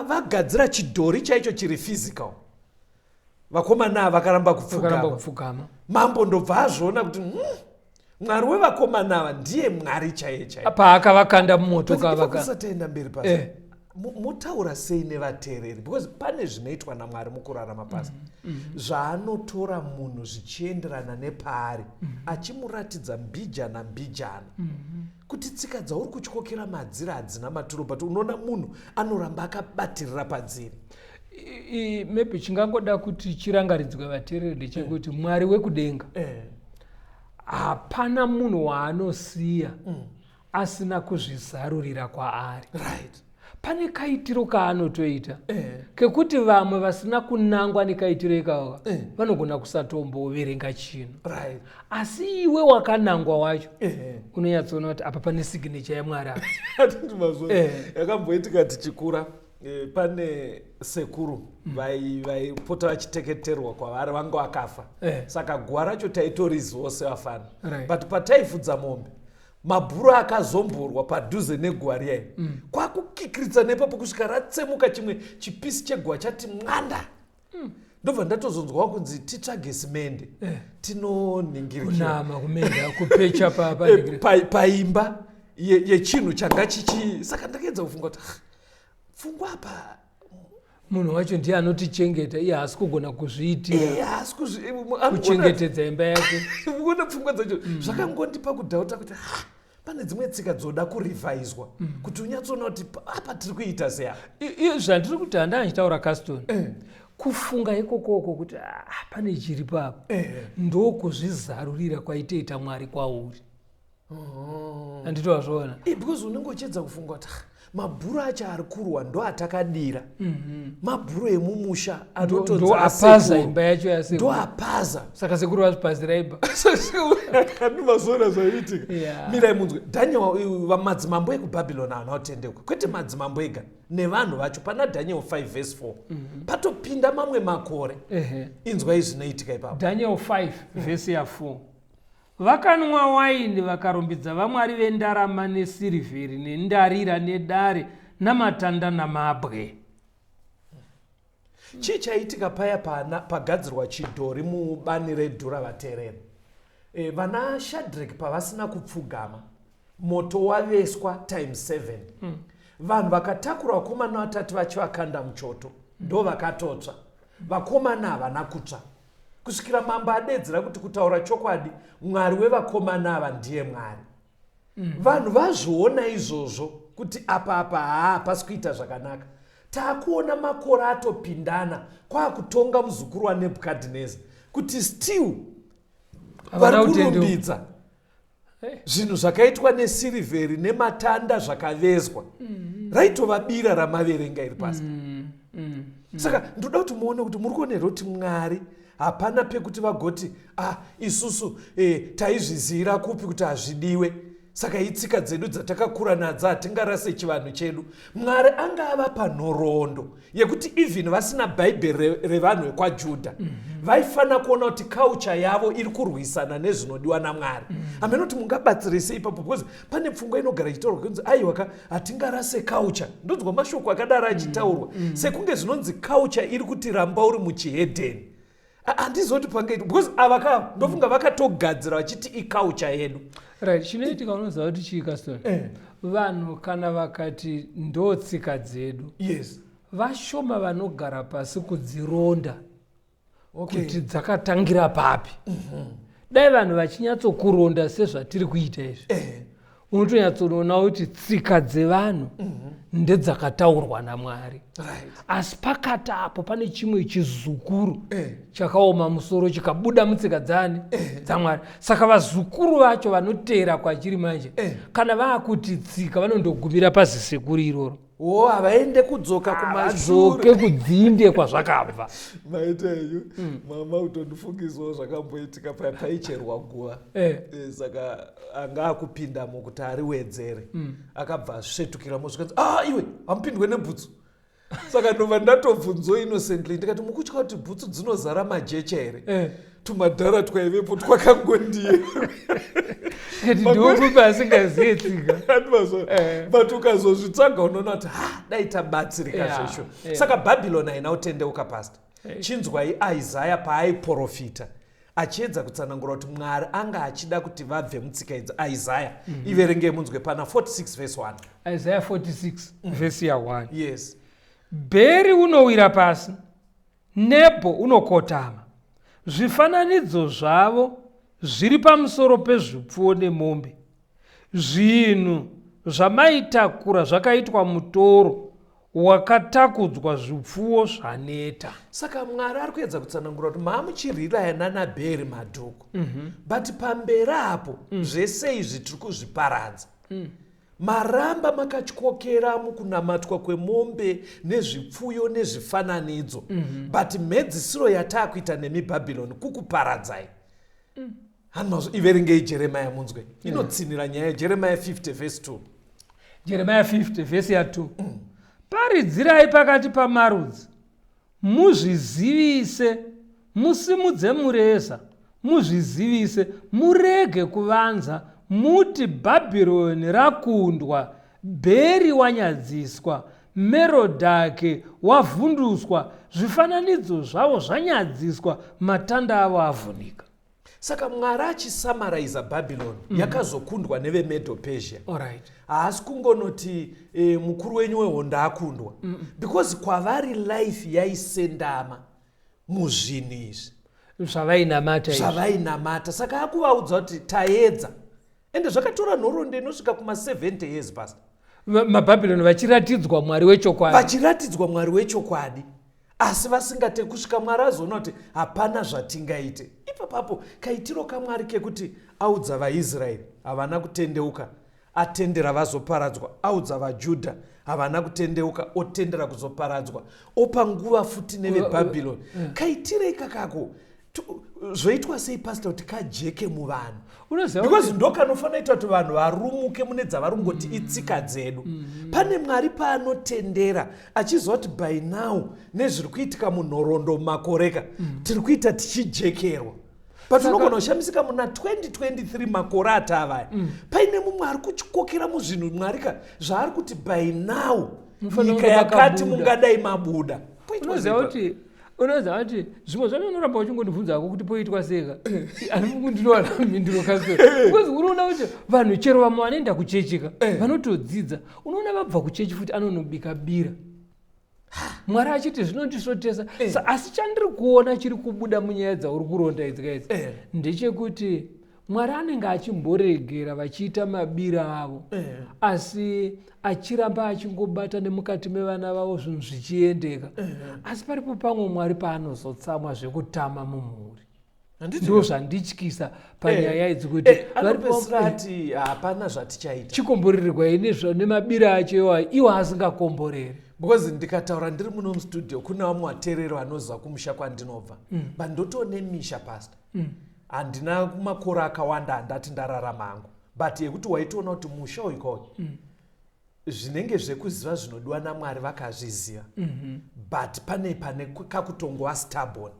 Vagadzira chidhori chaicho chiri physical, vakomana ava vakaramba kupfugama. Mambo ndobva azviona kuti mwari wevakomana ava ndiye mwari chaiye chaiye. Paakavakanda mumoto kusataenda mberi pasi. Mutaura sei nevateereri? Because pane zvinoitwa naMwari mukurarama pasi, zvaanotora munhu zvichienderana nepaari, achimuratidza mbijana kuti tsika dzauri kutyokera madziri hadzina maturo, but unoona munhu anoramba akabatirira padziri. Maybe chingangoda kuti chirangaridzwe vateereri ndechekuti Mwari wekudenga hapana munhu waanosiya asina kuzvizarurira kwaari. Right. Pane kaitiro kaanotoita kekuti vamwe vasina kunangwa nekaitiro ikaka vanogona kusatomboverenga chinhu. Right. Asi iwe wakanangwa wacho unonyatsoona kuti apa pane signature yaMwari apa. Yakamboitika tichikura, pane sekuru vaipota vachiteketerwa kwavari vanga vakafa. Saka guwa racho taitorizivo sevafana. But pataifudza mombe, mabhuru akazomborwa padhuze neguwa riyai, kwakukikiridza nepapo kusvika ratsemuka chimwe chipisi cheguwa chati mwanda. Ndobva ndatozonzwawo kunzi titsvage simende kunama kumenda kupecha paimba yechinhu changa chichi. Saka ndakaedza kufunga kuti pfungwa apa munhu wacho ndiye anotichengeta, iye haasi kugona kuzviitira kuchengetedza imba yake. Muona pfungwa dzacho zvakangondipa kudhauta kuti pane dzimwe tsika dzoda kurivaizwa kuti unyatsoona kuti apa tiri kuita sei. Iyo zvandiri kuti handanga ndichitaura Caston, kufunga ikokoko kuti pane chiri papo ndokuzvizarurira kwaitoita Mwari kwauri. Handitova zvoona because unenge uchiedza kufunga kuti mabhuru acho ari kurwa ndo atakadira. Mabhuru emumusha anotoapaza imba yacho yasekuru, ndo apaza. Saka sekuru vazvipazira imba. Mazoona zvaiitika. Mirai munzwe, Daniel, madzimambo ekubhabhironi haana kutendeuka. Kwete madzimambo ega, nevanhu vacho. Pana Daniel 5:4 patopinda mamwe makore. Inzwai zvinoitika ipapo. Daniel 5:4 vakanwa waini vakarumbidza vamwari vendarama nesirivheri nendarira nedare namatanda namabwe. Chii chaitika paya pagadzirwa chidhori mubani redhura vateereri? Vana Shadrach pavasina kupfugama, moto waveswa times 7. Vanhu vakatakura vakomana vatatu vachivakanda muchoto, ndo vakatotsva. Vakomana havana kutsva kusvikira mambo adedzera kuti kutaura chokwadi, Mwari wevakomana ava ndiye Mwari. Vanhu vazviona izvozvo kuti apa haapasi kuita zvakanaka. Taakuona makore atopindana kwakutonga muzukuru waNebhukadhineza kuti still vari kurumbidza zvinhu zvakaitwa nesirivheri nematanda zvakavezwa. Raitovabira ramaverenga iri pasi. Saka ndoda kuti muone kuti muri kuonerwa kuti Mwari hapana pekuti vagoti isusu taizvizira kupi kuti hazvidiwe, saka itsika dzedu dzatakakura nadzo hatingarase chivanhu chedu. Mwari angava panhoroondo yekuti even vasina bhaibheri revanhu vekwaJudha vaifana kuona kuti culture yavo iri kurwisana nezvinodiwa naMwari. Hamena kuti mungabatsirise ipapo, because pane pfungwa inogara ichitaurwa kunzi aiwa hatingarase culture. Ndonzwa mashoko akadaro achitaurwa sekunge zvinonzi culture iri kuti ramba uri muchihedheni. Handizoti pangaita because avaka ndofunga vakatogadzira vachiti iculture yedu. Right, chinoitika unoziva kuti chii Caston? Vanhu kana vakati ndotsika dzedu, vashoma vanogara pasi kudzironda kuti dzakatangira papi. Dai vanhu vachinyatsokuronda sezvatiri kuita izvi, unotonyatsoona kuti tsika dzevanhu ndedzakataurwa naMwari. Asi pakati apo pane chimwe chizukuru chakaoma musoro chikabuda mutsika dzaMwari. Saka vazukuru vacho vanoteera kwachiri manje, kana vaakuti tsika vanondogumira pazisekuru iroro. havaende kudzoka kumashure kudzinde kwazvakabva. Maita iyo mama utondifungisawo zvakamboitika paicherwa guva. Saka anga akupindamo kuti ariwedzere. Akabva asvetukiramo zvikanzi iwe hamupindwe nebhutsu. Saka ndobva ndatobvunzwa innocently ndikati mukutya kuti bhutsu dzinozara majecha here. Tumadhara twaivepo twakangondiye. Ndikupa asingaziyetsika. But ukazozvitsvaga unoona kuti dai tabatsirika zvesho. Saka Bhabhironi haina kutendeuka pastor. Chinzwai Isaiah paaiprofita achiedza kutsanangura kuti Mwari anga achida kuti vabve mutsika idzi. Isaiah iverenge munzwe pana 46 verse 1. Isaiah 46 verse 1. Yes. Bheri unowira pasi, Nebo unokotama. Zvifananidzo zvavo zviri pamusoro pezvipfuwo nemombe. Zvinhu zvamaitakura zvakaitwa mutoro wakatakudzwa zvipfuwo zvaneta. Saka Mwari ari kuedza kutsanangura kuti maamuchirirana naBheri madhuku. But pamberi apo zvese izvi tiri kuzviparadza. Maramba makatyokera mukunamatwa kwemombe nezvipfuyo nezvifananidzo. But mhedzisiro yataakuita nemiBhabhironi kukuparadzai. Iverengei Jeremiah munzwe. Inotsinira nyaya yeJeremiah 50 verse 2. Jeremiah 50 verse 2. Paridzirai pakati pamarudzi, muzvizivise, musimudze mureza, muzvizivise, murege kuvanza, muti Bhabhironi rakundwa, Bheri wanyadziswa, Merodhake wavhunduswa, zvifananidzo zvavo zvanyadziswa, matanda avo avhunika. Saka Mwari achisamaraiza Bhabhironi yakazokundwa neveMedo Persia. Haasi kungonoti mukuru wenyu wehondo akundwa. Because kwavari life yaisendama muzvinhu izvi zvavainamata. Saka akuvaudza kuti taedza. Ende zvakatora nhoroondo inosvika kuma-70 years pastor. MaBhabhironi vachiratidzwa Mwari wechokwadi. Vachiratidzwa Mwari wechokwadi. Asi vasingate kusvika Mwari azoona kuti hapana zvatingaite. Ipapo kaitiro kaMwari kekuti audza vaIsraeri havana kutendeuka, atendera vazoparadzwa. Audza vaJudha havana kutendeuka, otendera kuzoparadzwa. Opa nguva futi neveBhabhironi. Kaitirei kakako zvoitwa sei pastor kuti kajeke muvanhu? Because ndokanofanira kuita kuti vanhu varumuke mune dzavarungoti itsika dzedu. Pane Mwari paanotendera achiziva kuti by now nezviri kuitika munhoroondo makoreka tiri kuita tichijekerwa. But unogona kushamisika muna 2023 makore atavaya. Paine mumwe ari kuchikokera muzvinhu Mwarika zvaari kuti by now nyika yakati mungadai mabuda. Unoziva kuti zvimwe zvanonoramba uchingondibvunzako kuti poitwa seka. Ndinowana mhinduro kaswera. Because unoona kuti vanhu chero vamwe vanoenda kuchechika vanotodzidza. Unoona vabva kuchechi futi anonobika bira. Mwari achiti zvinondisotesa. Asi chandiri kuona chiri kubuda munyaya dzauri kuronda idzi ndechekuti Mwari anenge achimboregera vachiita mabira avo. Asi achiramba achingobata nemukati mevana vavo zvinhu zvichiendeka. Asi paripo pamwe Mwari paanozotsamwa zvekutama mumhuri. Ndo zvandityisa panyaya idzi kuti anopesera ati hapana zvatichaita. Chikomborerwa nemabira acho iwo asingakomboreri. Because ndikataura ndiri muno mustudio kuna vamwe vateereri vanoziva kumusha kwandinobva. Bandotoone misha pastor. Handina makore akawanda handati ndararama hangu. But yekuti waitoona kuti musha uyu zvinenge zvekuziva zvinodiwa naMwari vakazviziva. But pane kakutongova stubborn.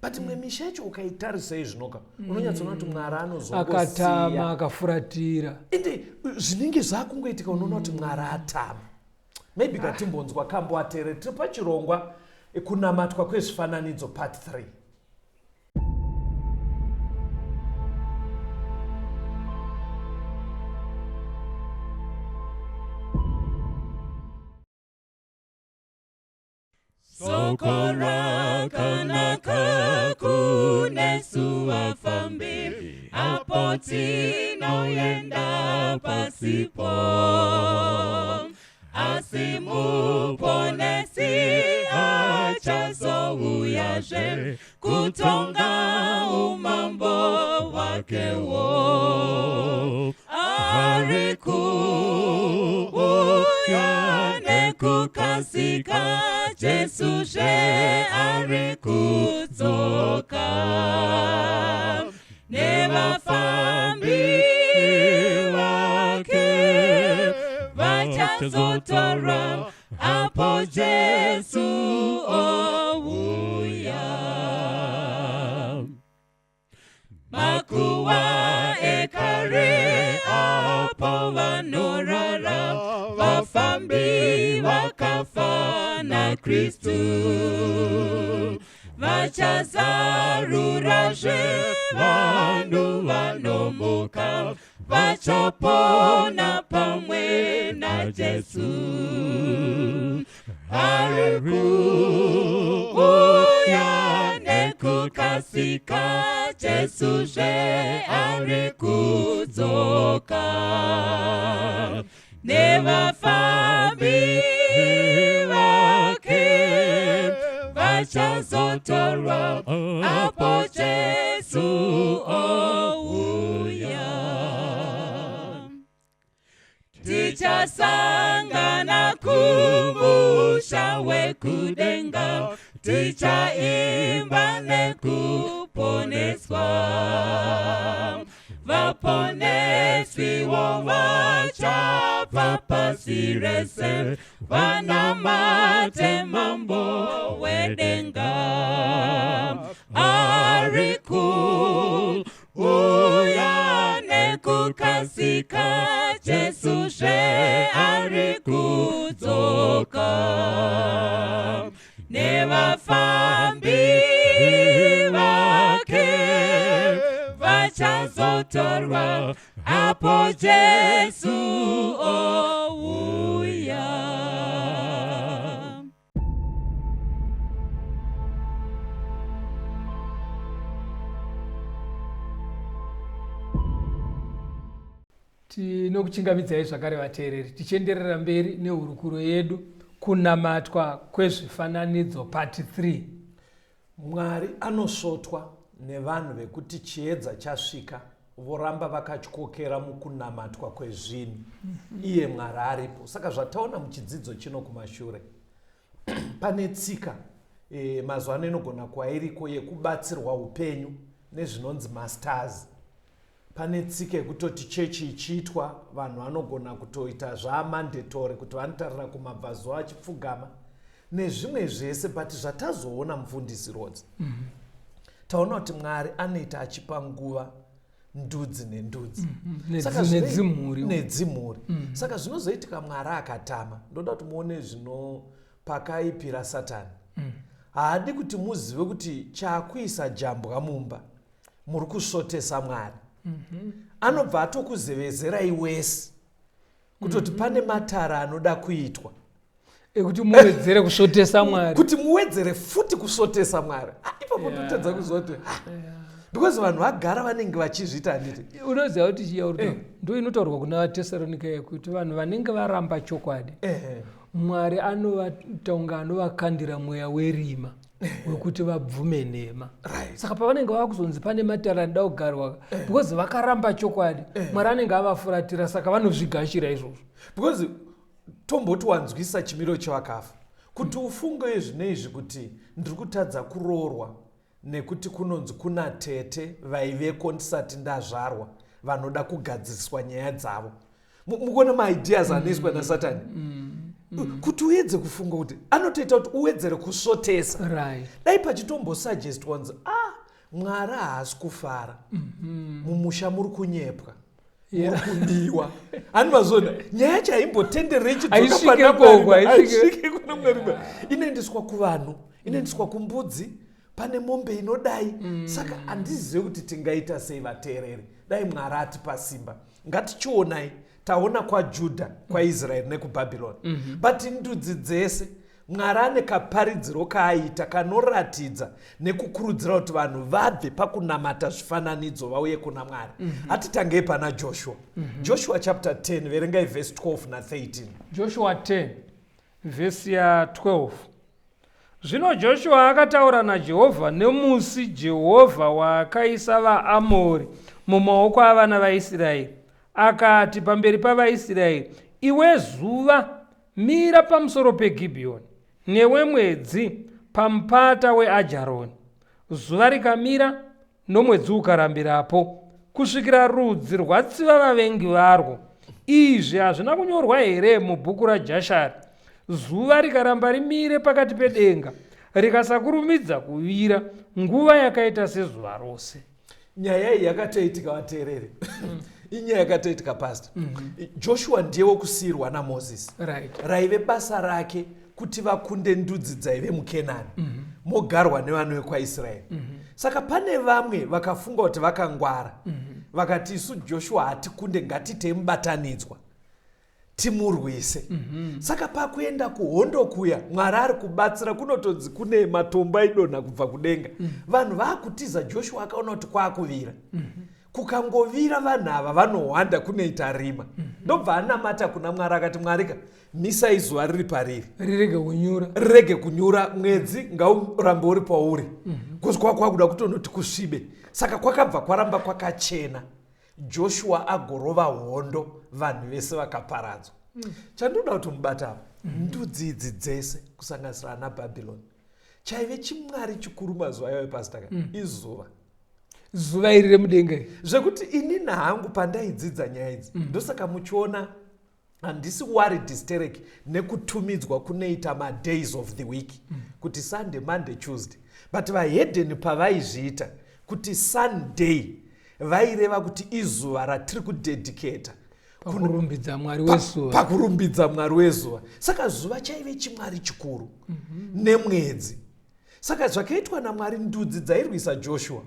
But imwe misha yacho ukaitarisei zvinoka unonyatsoona kuti Mwari anozongosiya akatama akafuratira. Ende zvinenge zvakungoitika unoona kuti Mwari atama. Maybe katimbonzwa kambo ateereri tiri pachirongwa kunamatwa kwezvifananidzo part 3. Soko rakanaka kunesu wafambiri apo tinoenda pasipo asimuponesi achazouyaje kutonga umambo wakewo arikuuya neku nekukasika Jesu she ari kudzoka nevafambi vake vachazotora apo Jesu ouya. Makuwa ekare apo vanorara vafambi vakafa na Kristu vachazaruraje vanhu vanomuka vachapona pamwe na Jesu ari kuuya nekukasika Jesu she ari kudzoka nevafambi vake vachazotorwa apo Jesu ouya. Tichasangana kumusha wekudenga tichaimba nekuponeswa vaponeswiwo vachapa pasi rese vanamate mambo wedenga ari kuuya nekukasika Jesu she ari kudzoka nevafambi vake vachazotorwa apo Jesu ouya. Tinokuchingamidzai zvakare vateereri tichienderera mberi nehurukuro yedu kunamatwa kwezvifananidzo part 3. Mwari anosvotwa nevanhu vekuti chiedza chasvika voramba vakatyokera mukunamatwa kwezvinhu iye Mwari aripo. Saka zvataona muchidzidzo chino kumashure pane tsika mazuva ano inogona kuva iriko yekubatsirwa upenyu nezvinonzi masters. Pane tsika yekutoti chechi ichiitwa vanhu vanogona kutoita zvamandatory kuti vanotarira kumabvazuva achipfugama nezvimwe zvese, but zvatazoona mufundisi Rhodes taona kuti Mwari anoita achipa nguva ndudzi nendudzi nedzimhuri. Saka zvinozoitika Mwari akatama. Ndoda kuti muone zvino pakaipira Satani. Haadi kuti muzive kuti chakuisa jambwa mumba muri kusvotesa Mwari. Anobva atokuzevezerai wese kutoti pane matara anoda kuitwa ekuti muwedzere kusvotesa Mwari, kuti muwedzere futi kusvotesa Mwari. Ipapo ndotadza kuzoti because vanhu vagara vanenge vachizviita handiti. Unoziva kuti chiyaurwa ndo inotaurwa kuna vaTesaronika yekuti vanhu vanenge varamba chokwadi Mwari anovatonga, anovakandira mweya werima wekuti vabvume nhema. Saka pavanenge vakuzonzi pane matara anoda kugarwa because vakaramba chokwadi Mwari anenge avafuratira, saka vanozvigashira izvozvo. Because tomboti wanzwisa chimiro chavakafa kuti ufunge zvinezvi kuti ndiri kutadza kuroorwa nekuti kunonzi kuna tete vaiveko ndisati ndazvarwa vanoda kugadziswa nyaya dzavo. Mukuona maideas anoiswa naSatani kuti uedze kufunga kuti anotoita kuti uwedzere kusvotesa. Dai pachitombosuggest wanzi Mwari haasi kufara mumusha muri kunyepwa muri kudiwa hani mazona nyaya chaimbotenderei chidzoka aisvike kuna Mwari inoendeswa kuvanhu, inoendeswa kumbudzi, pane mombe inodai. Saka handizive kuti tingaita sei vateereri dai Mwari atipa simba. Ngatichionai taona kwaJudha, kwaIsraeri nekubhabhironi. But ndudzi dzese Mwari ane kaparidziro kaaita kanoratidza nekukurudzira kuti vanhu vabve pakunamata zvifananidzo vauye kuna Mwari. Atitangei pana Joshua. Joshua chapter 10 verengai verse 12 na 13. Joshua 10 verse ya 12. Zvino Joshua akataura naJehovha nemusi Jehovha waakaisa vaAmori mumaoko avana vaIsraeri. Akati pamberi pavaIsraeri, iwe zuva mira pamusoro peGibheoni, newe mwedzi pamupata weAjaroni. Zuva rikamira nomwedzi ukarambirapo, kusvikira rudzi rwatsiva vavengi varwo. Izvi hazvina kunyorwa here mubhuku raJashari? Zuva rikaramba rimire pakati pedenga, rikasakurumidza kuvira nguva yakaita sezuva rose. Nyaya iyi yakatoitika vateereri. Inyaya yakatoitika pastor. Joshua ndiye wokusiyirwa naMozisi. Raive basa rake kuti vakunde ndudzi dzaive muKenani, mogarwa nevanhu vekwaIsraeri. Saka pane vamwe vakafunga kuti vakangwara, vakati isu Joshua hatikunde, ngatitei mubatanidzwa timurwise. Saka pakuenda kuhondo kuya, Mwari ari kubatsira, kunotonzi kune matombo aidonha kubva kudenga. Vanhu vaakutiza, Joshua akaona kuti kwakuvira. Kukangovira vanhu ava vanohwanda kunoita rima. Ndobva anamata kuna Mwari akati, Mwarika, misai zuva riri pariri, rirege kunyura, mwedzi ngaurambe uri pauri, kuswa kwakuda kutonoti kusvibe. Saka kwakabva kwaramba kwakachena, Joshua agorova hondo, vanhu vese vakaparadzwa. Chandoda kuti mubata apa, ndudzi idzi dzese kusanganisira naBhabhironi, chaive chimwari chikuru mazuva iwayo pastor, izuva. Zuva iri remudenga, zvekuti ini nahangu pandaidzidza nyaya idzi, ndosaka muchiona handisi worried hysteric nekutumidzwa kunoita madays of the week, kuti Sunday, Monday, Tuesday. But vahedheni pavaizviita kuti Sunday vaireva kuti izuva ratiri kudedicata pakurumbidza Mwari wezuva. Pakurumbidza Mwari wezuva. Saka zuva chaive chimwari chikuru nemwedzi. Saka zvakaitwa naMwari, ndudzi dzairwisa Joshua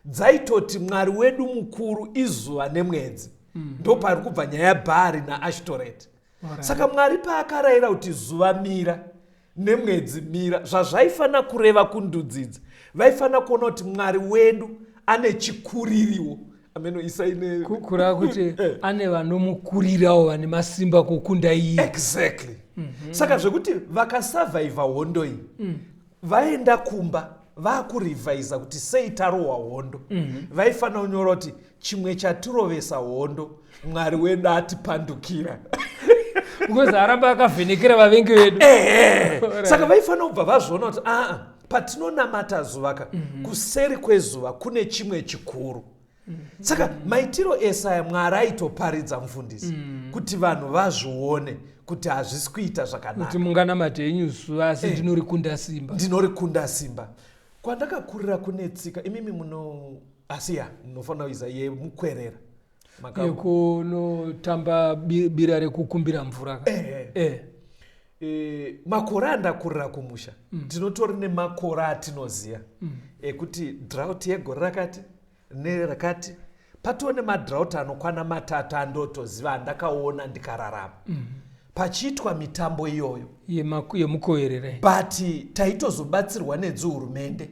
dzaitoti Mwari wedu mukuru izuva nemwedzi. Ndo pari kubva nyaya yaBhaari naAshtoreti. Saka Mwari paakarayira kuti zuva mira nemwedzi mira, zvazvaifana kureva kundudzi idzi, vaifana kuona kuti Mwari wedu ane chikuririwo. Ameno isaine kukura kuti ane vanomukurirawo, vane masimba kukunda iye. Exactly. Saka zvekuti vakasurvive hondo iyi, vaenda kumba vakurivhaisa kuti sei tarohwa hondo, vaifana kunyora kuti chimwe chatirovesa hondo, Mwari wedu atipandukira. Because aramba akavhenekera vavengi vedu. Saka vaifana kubva vazviona kuti patinonamata zuvaka, kuseri kwezuva kune chimwe chikuru. Saka maitiro Esaya Mwari aitoparidza mufundisi kuti vanhu vazvione kuti hazvisi kuita zvakanaka, kuti munganamate henyu zuva asi ndinorikunda simba. Ndinorikunda simba. Kwandakakurira kune tsika, imimi asiya munofanira kuiza yemukwerera, yekunotamba bira rekukumbira mvura. Makore andakurira kumusha, tinotori nemakore atinoziva ekuti drought yegore rakati nerakati, patone madrought anokwana 3 andotoziva, andakaona ndikararama. Pachiitwa mitambo iyoyo yemukoverera, but taitozobatsirwa nedzihurumende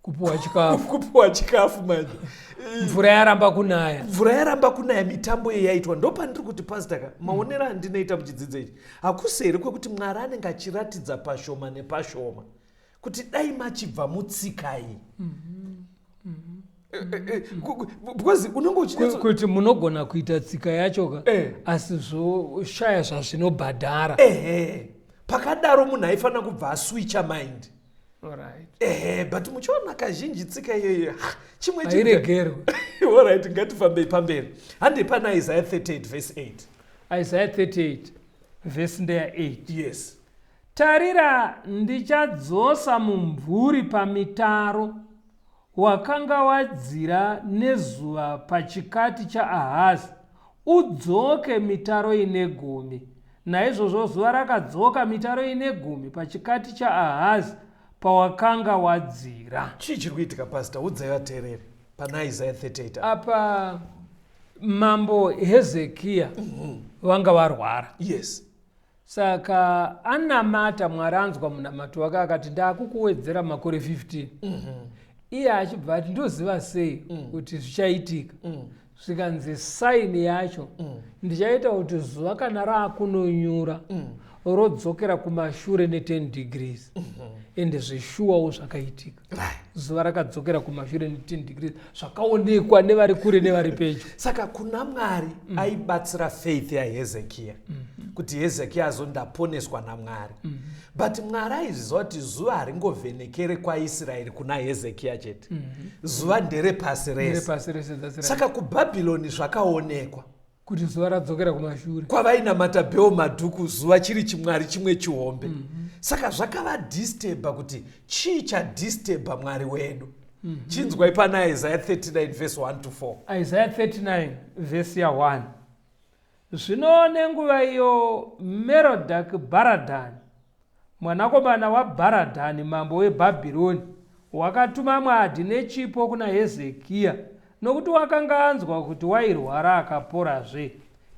kupuwa chikafu manje. Mvura yaramba kunaya, mitambo iyi yaitwa. Ndopandiri kuti pastor, maonero andinoita muchidzidzo ichi hakuseri kwekuti Mwari anenge achiratidza pashoma nepashoma kuti dai machibva mutsika iyi. Because unenge kuti munogona kuita tsika yacho asi zvoshaya zvazvinobhadhara. Pakadaro munhu aifanira kubva aswicha mind. But muchiona kazhinji tsika iyoyo chimwe airegerwa. Alright, ngatifambei pamberi. Handi pana Isaiah 38 verse 8. Isaiah 38 verse 8. Yes. Tarira, ndichadzosa mumvuri pamitaro wakanga wadzira nezuva pachikati chaAhazi, udzoke mitaro ine gumi. Naizvozvo zuva rakadzoka mitaro ine gumi pachikati chaAhazi pawakanga wadzira. Chii chiri kuitika pastor? Udzai vateereri pana Isaiah 38. Apa mambo Hezekia vanga varwara. Yes. Saka anamata, Mwari anzwa munamato wake akati ndakukuwedzera makore 15. Iye achibva ati ndoziva sei kuti zvichaitika. Zvikanzi saini yacho ndichaita kuti zuva kana raakunonyura rodzokera kumashure ne10 degrees. Ende zvishuwawo zvakaitika. Zuva rakadzokera kumashure ne10 degrees, zvakaonekwa nevari kure nevari pedyo. Saka kuna Mwari aibatsira faith yaHezekia kuti Hezekia azondaponeswa naMwari. But Mwari aizviziva kuti zuva haringovhenekere kwaIsraeri kuna Hezekia chete. Zuva ndere pasi rese. Saka kuBhabhironi zvakaonekwa kuti zuva radzokera kumashure, kwavainamata Bheo Madhuku, zuva chiri chimwari chimwe chihombe. Saka zvakavadisturba kuti chii chadisturba Mwari wedu. Chinzwai pana Isaiah 39 verse 1 to 4. Isaiah 39 verse ya 1. Zvino nenguva iyo Merodhaki Bharadhani, mwanakomana waBharadhani mambo weBhabhironi, wakatuma mwadi nechipo kuna Hezekia, nokuti wakanga anzwa kuti wairwara akaporazve.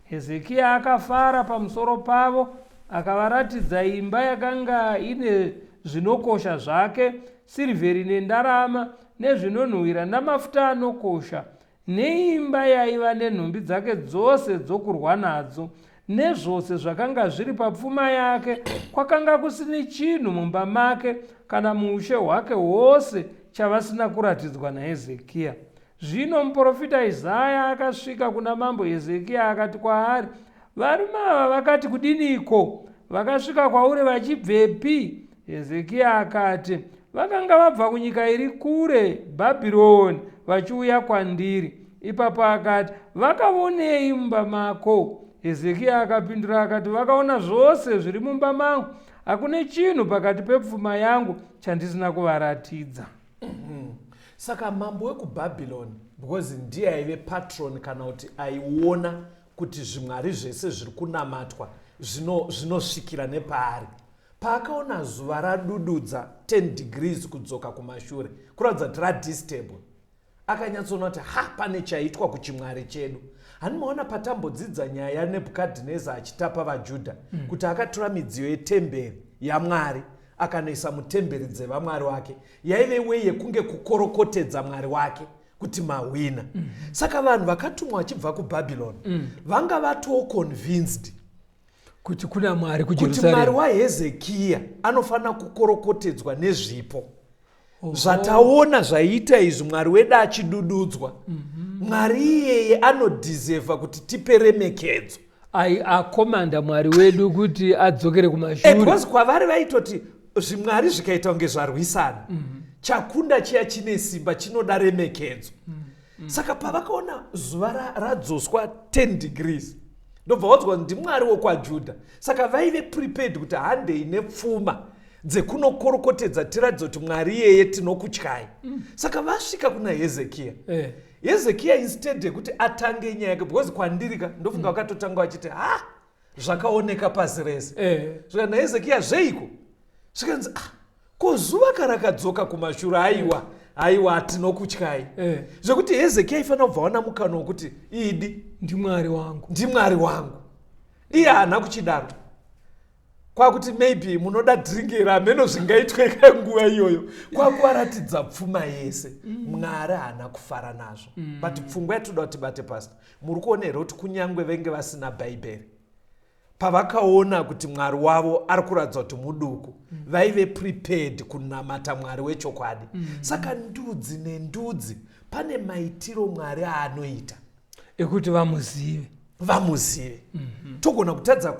Hezekia akafara pamusoro pavo, akavaratidza imba yakanga ine zvinokosha zvake, sirivheri nendarama, nezvinonhuhwira namafuta anokosha, neimba yaiva nenhumbi dzake dzose dzokurwa nadzo, nezvose zvakanga zviri papfuma yake. Kwakanga kusini chinhu mumba make kana muushe hwake hwose chavasina kuratidzwa naHezekia. Zvino muprofita Isaya akasvika kuna mambo Hezekia akati kwaari, varume ava vakati kudiniko? Vakasvika kwauri vachibvepi? Hezekia akati, vakanga vabva kunyika iri kure, Bhabhironi, vachiuya kwandiri. Ipapo akati, vakaonei mumba mako? Hezekia akapindura akati, vakaona zvose zviri mumba mangu. Hakuna chinhu pakati pepfuma yangu chandisina kuvaratidza. Saka mambo wekuBhabhironi, because ndiye aive patron kana kuti aiona kuti zvimwari zvese zviri kunamatwa zvinosvikira nepaari. Paakaona zuva radududza 10 degrees kudzoka kumashure, kuratidza kuti radisturba, akanyatsoona kuti pane chaitwa kuchimwari chedu. Hanimaona patambodzidza nyaya yaNebhukadhineza achitapa vaJudha kuti akatora midziyo yetemberi yaMwari akanoisa mutemberi dzevamwari wake, yaive wei yekunge kukorokotedza Mwari wake kuti mahwina. Saka vanhu vakatumwa vachibva kuBhabhironi vanga vatowo convinced kuti kuna Mwari kuti kuJerusarema, Mwari waHezekia anofanira kukorokotedzwa nezvipo. Zvataona zvaiita izvi Mwari wedu achidududzwa, Mwari iyeye anodhizevha kuti tipe remekedzo. akomanda Mwari wedu kuti adzokere kumashure. Because kwavari vaitoti zvimwari zvikaita kunge zvarwisana, chakunda chiya chine simba chinoda remekedzo. Saka pavakaona zuva radzoswa 10 degrees, ndobva wadzwa ndimwari wokwaJudha. Saka vaive prepared kuti handei nepfuma dzekunokorokotedza tiratidza kuti Mwari iyeye tinokutyai. Saka vasvika kuna Hezekia. Hezekia instead yekuti atange nyaya yake, because kwandirika ndofunga vakatotanga vachiti zvakaoneka pasi rese. Zvika naHezekia zveiko? Zvikanzi ko zuva karakadzoka kumashure, aiwa hatinokutyai. Zvekuti Hezekia ifanira kubva wana mukana wokuti idi ndimwari wangu, iye haana kuchidaro. Kwakuti maybe munoda dringi rameno zvingaitwe kanguva iyoyo, kwakuvaratidza pfuma yese. Mwari haana kufara nazvo. But pfungwa yatoda kuti bate pastor, muri kuona here kuti kunyangwe venge vasina Bhaibheri, pavakaona kuti Mwari wavo ari kuratidza kuti muduku, vaive prepared kunamata Mwari wechokwadi. Saka ndudzi nendudzi pane maitiro Mwari aanoita ekuti vamuzive. Togona kutadza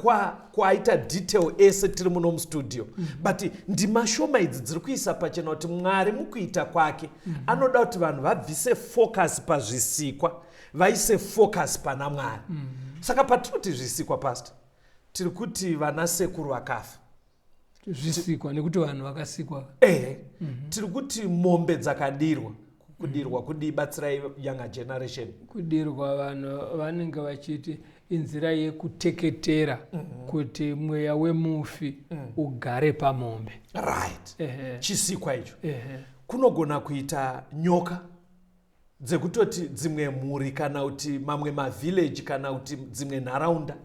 kwaita detail ese tiri muno mustudio, but ndimashoma idzi dziri kuisa pachena kuti Mwari mukuita kwake anoda kuti vanhu vabvise focus pazvisikwa, vaise focus pana Mwari. Saka patinoti zvisikwa pastor, tiri kuti vana sekuru vakafa, zvisikwa nekuti vanhu vakasikwa. Tiri kuti mombe dzakadirwa. Kudi batsirai younger generation. Kudirwa vanhu vanenge vachiti inzira yekuteketera kuti mweya wemufi ugare pamombe. Right. Chisikwa icho. Kunogona kuita nyoka dzekutoti dzimwe mhuri kana kuti mamwe mavillage kana kuti dzimwe nharaunda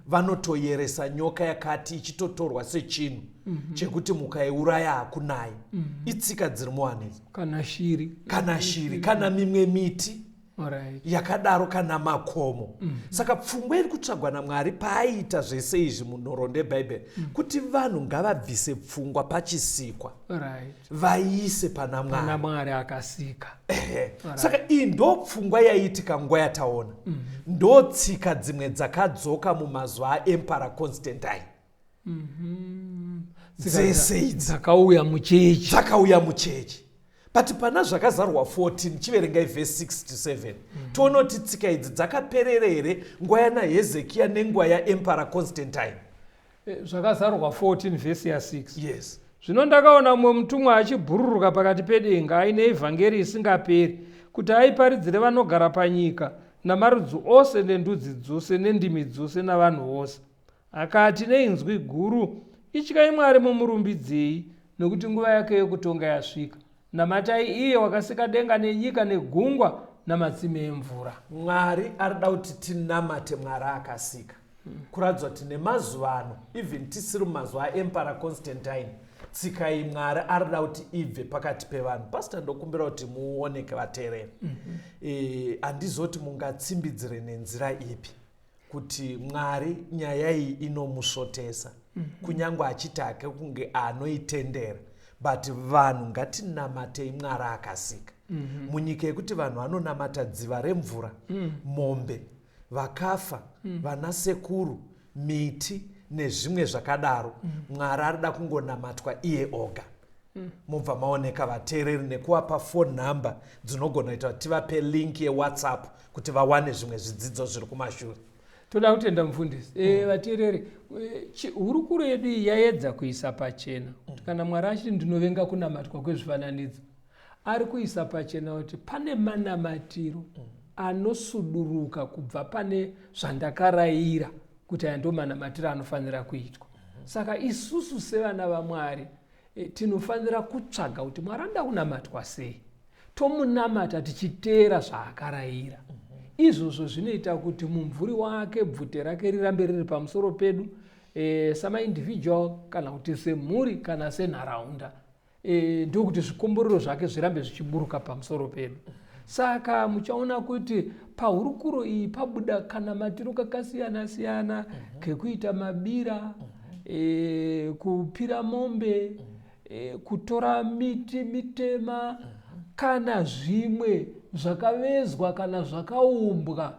vanotoyeresa nyoka yakati ichitotorwa sechinhu chekuti mukaiuraya hakunai. Itsika dziri muwanezi. Kana shiri, kana mimwe miti Alright. yakadaro kana makomo. Saka pfungwa iri kutsvagwa naMwari paaiita zvese izvi munhoroondo yebhaibheri kuti vanhu ngavabvise pfungwa pachisikwa, Alright. vaise pana Pana Mwari. Mwari akasika. Saka iyi ndo pfungwa yaiitika nguva yataona. Ndo tsika dzimwe dzakadzoka mumazuva aEmperor Constantine. Dzese idzi dzakauya muchechi. dzakauya muchechi. But pana zvakazarwa 14 chiverengai vhesi 6 to 7 toona kuti tsika idzi dzakaperera here nguva yaNahezekiya nenguva yaEmperor Constantine. Zvakazarwa 14 vhesi ya 6. Yes. Zvino ndakaona mumwe mutumwa achibhururuka pakati pedenga aine evhangeri isingaperi kuti aiparidzire vanogara panyika namarudzi ose nendudzi dzose nendimi dzose navanhu vose. Akati neinzwi guru, ityai Mwari mumurumbidzei, nokuti nguva yake yokutonga yasvika. Namatai iye wakasika denga nenyika negungwa namatsime emvura. Mwari arida kuti tinamate Mwari akasika. Kuradzwa kuti nemazuva ano, even tisiri mumazuva aEmperor Constantine, tsika iyi Mwari arida kuti ibve pakati pevanhu. Pastor, ndokumbira kuti muoneke vateereri. Handizoti mungatsimbidzire nenzira ipi kuti Mwari nyaya iyi inomusvotesa, kunyange achiti hake kunge anoitendera. But vanhu ngatinamatei Mwari akasika. Munyika yekuti vanhu vanonamata dziva remvura, mombe, vakafa, vanasekuru, miti nezvimwe zvakadaro, Mwari arida kungonamatwa iye oga. Mubva maoneka vateereri nekuvapa phone number dzinogona kuita kuti tivape link yeWhatsApp kuti vawane zvimwe zvidzidzo zviri kumashure. Toda kutenda mufundisi. Vateereri, hurukuro yedu yaedza kuisa pachena kuti kana Mwari achiti ndinovenga kunamatwa kwezvifananidzo, ari kuisa pachena kuti pane manamatiro anosuduruka kubva pane zvandakarayira kuti aya ndo manamatiro anofanira kuitwa. Saka isusu sevana vaMwari tinofanira kutsvaga kuti Mwari anoda kunamatwa sei, tomunamata tichiteera zvaakarayira. Izvozvo zvinoita kuti mumvuri wake, bvute rake rirambe riri pamusoro pedu, samaindividual kana kuti semhuri kana senharaunda. Ndokuti zvikomborero zvake zvirambe zvichiburuka pamusoro pedu. Saka muchaona kuti pahurukuro iyi pabuda kana matiro kakasiyana-siyana, kekuita mabira, kupira mombe, kutora miti mitema, kana zvimwe zvakavezwa kana zvakaumbwa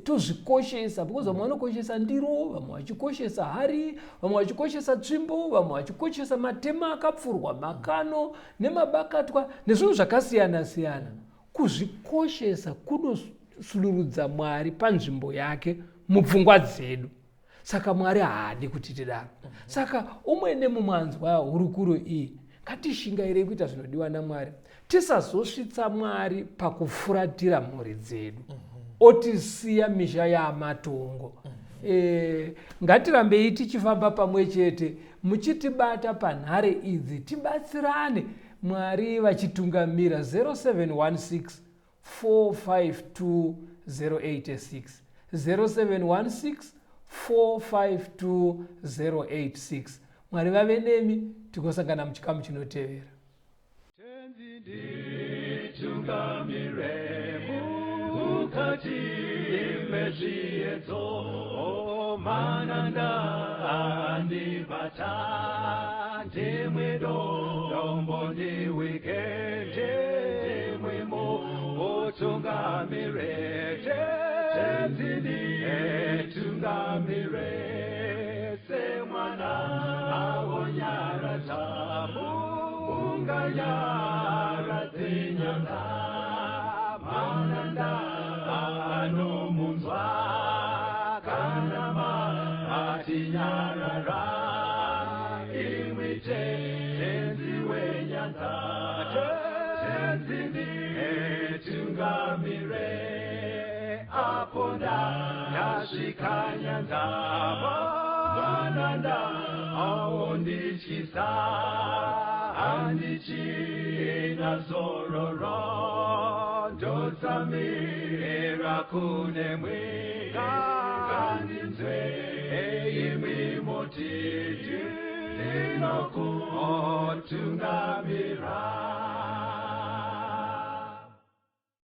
tozvikoshesa, because vamwe vanokoshesa ndiro, vamwe vachikoshesa hari, vamwe vachikoshesa tsvimbo, vamwe vachikoshesa matema akapfurwa, makano nemabakatwa nezvinhu zvakasiyana-siyana. Kuzvikoshesa kunosulurudza Mwari panzvimbo yake mupfungwa dzedu. Saka Mwari haadi kuti tidaro. Saka umwe nemumanzwa hurukuro iyi ngatishingairei kuita zvinodiwa naMwari, tisazosvitsa Mwari pakufuratira mhuri dzedu, otisiya misha yamatongo. Ngatirambei tichifamba pamwe chete, muchitibata panhare idzi, tibatsirane Mwari vachitungamira. 0716 452 086 0716 452 086. Mwari vave nemi, tikosangana muchikamu chinotevera. Tungamire mukati mezviedzo mananda andibata ndimwedo dombo ndiwikende ndimwimo otungamire tenzini tungamire semwana awonyara tamu unganyara dzinyanga mananda anomunzwa kana matinyarara imwite tenzi wenyanza tenzini tungamire aponda yasvika nyanza mananda aondichisa andichina zororo ndotsamira kune mwika kandinzwe imwi motiti ndinokutungamira.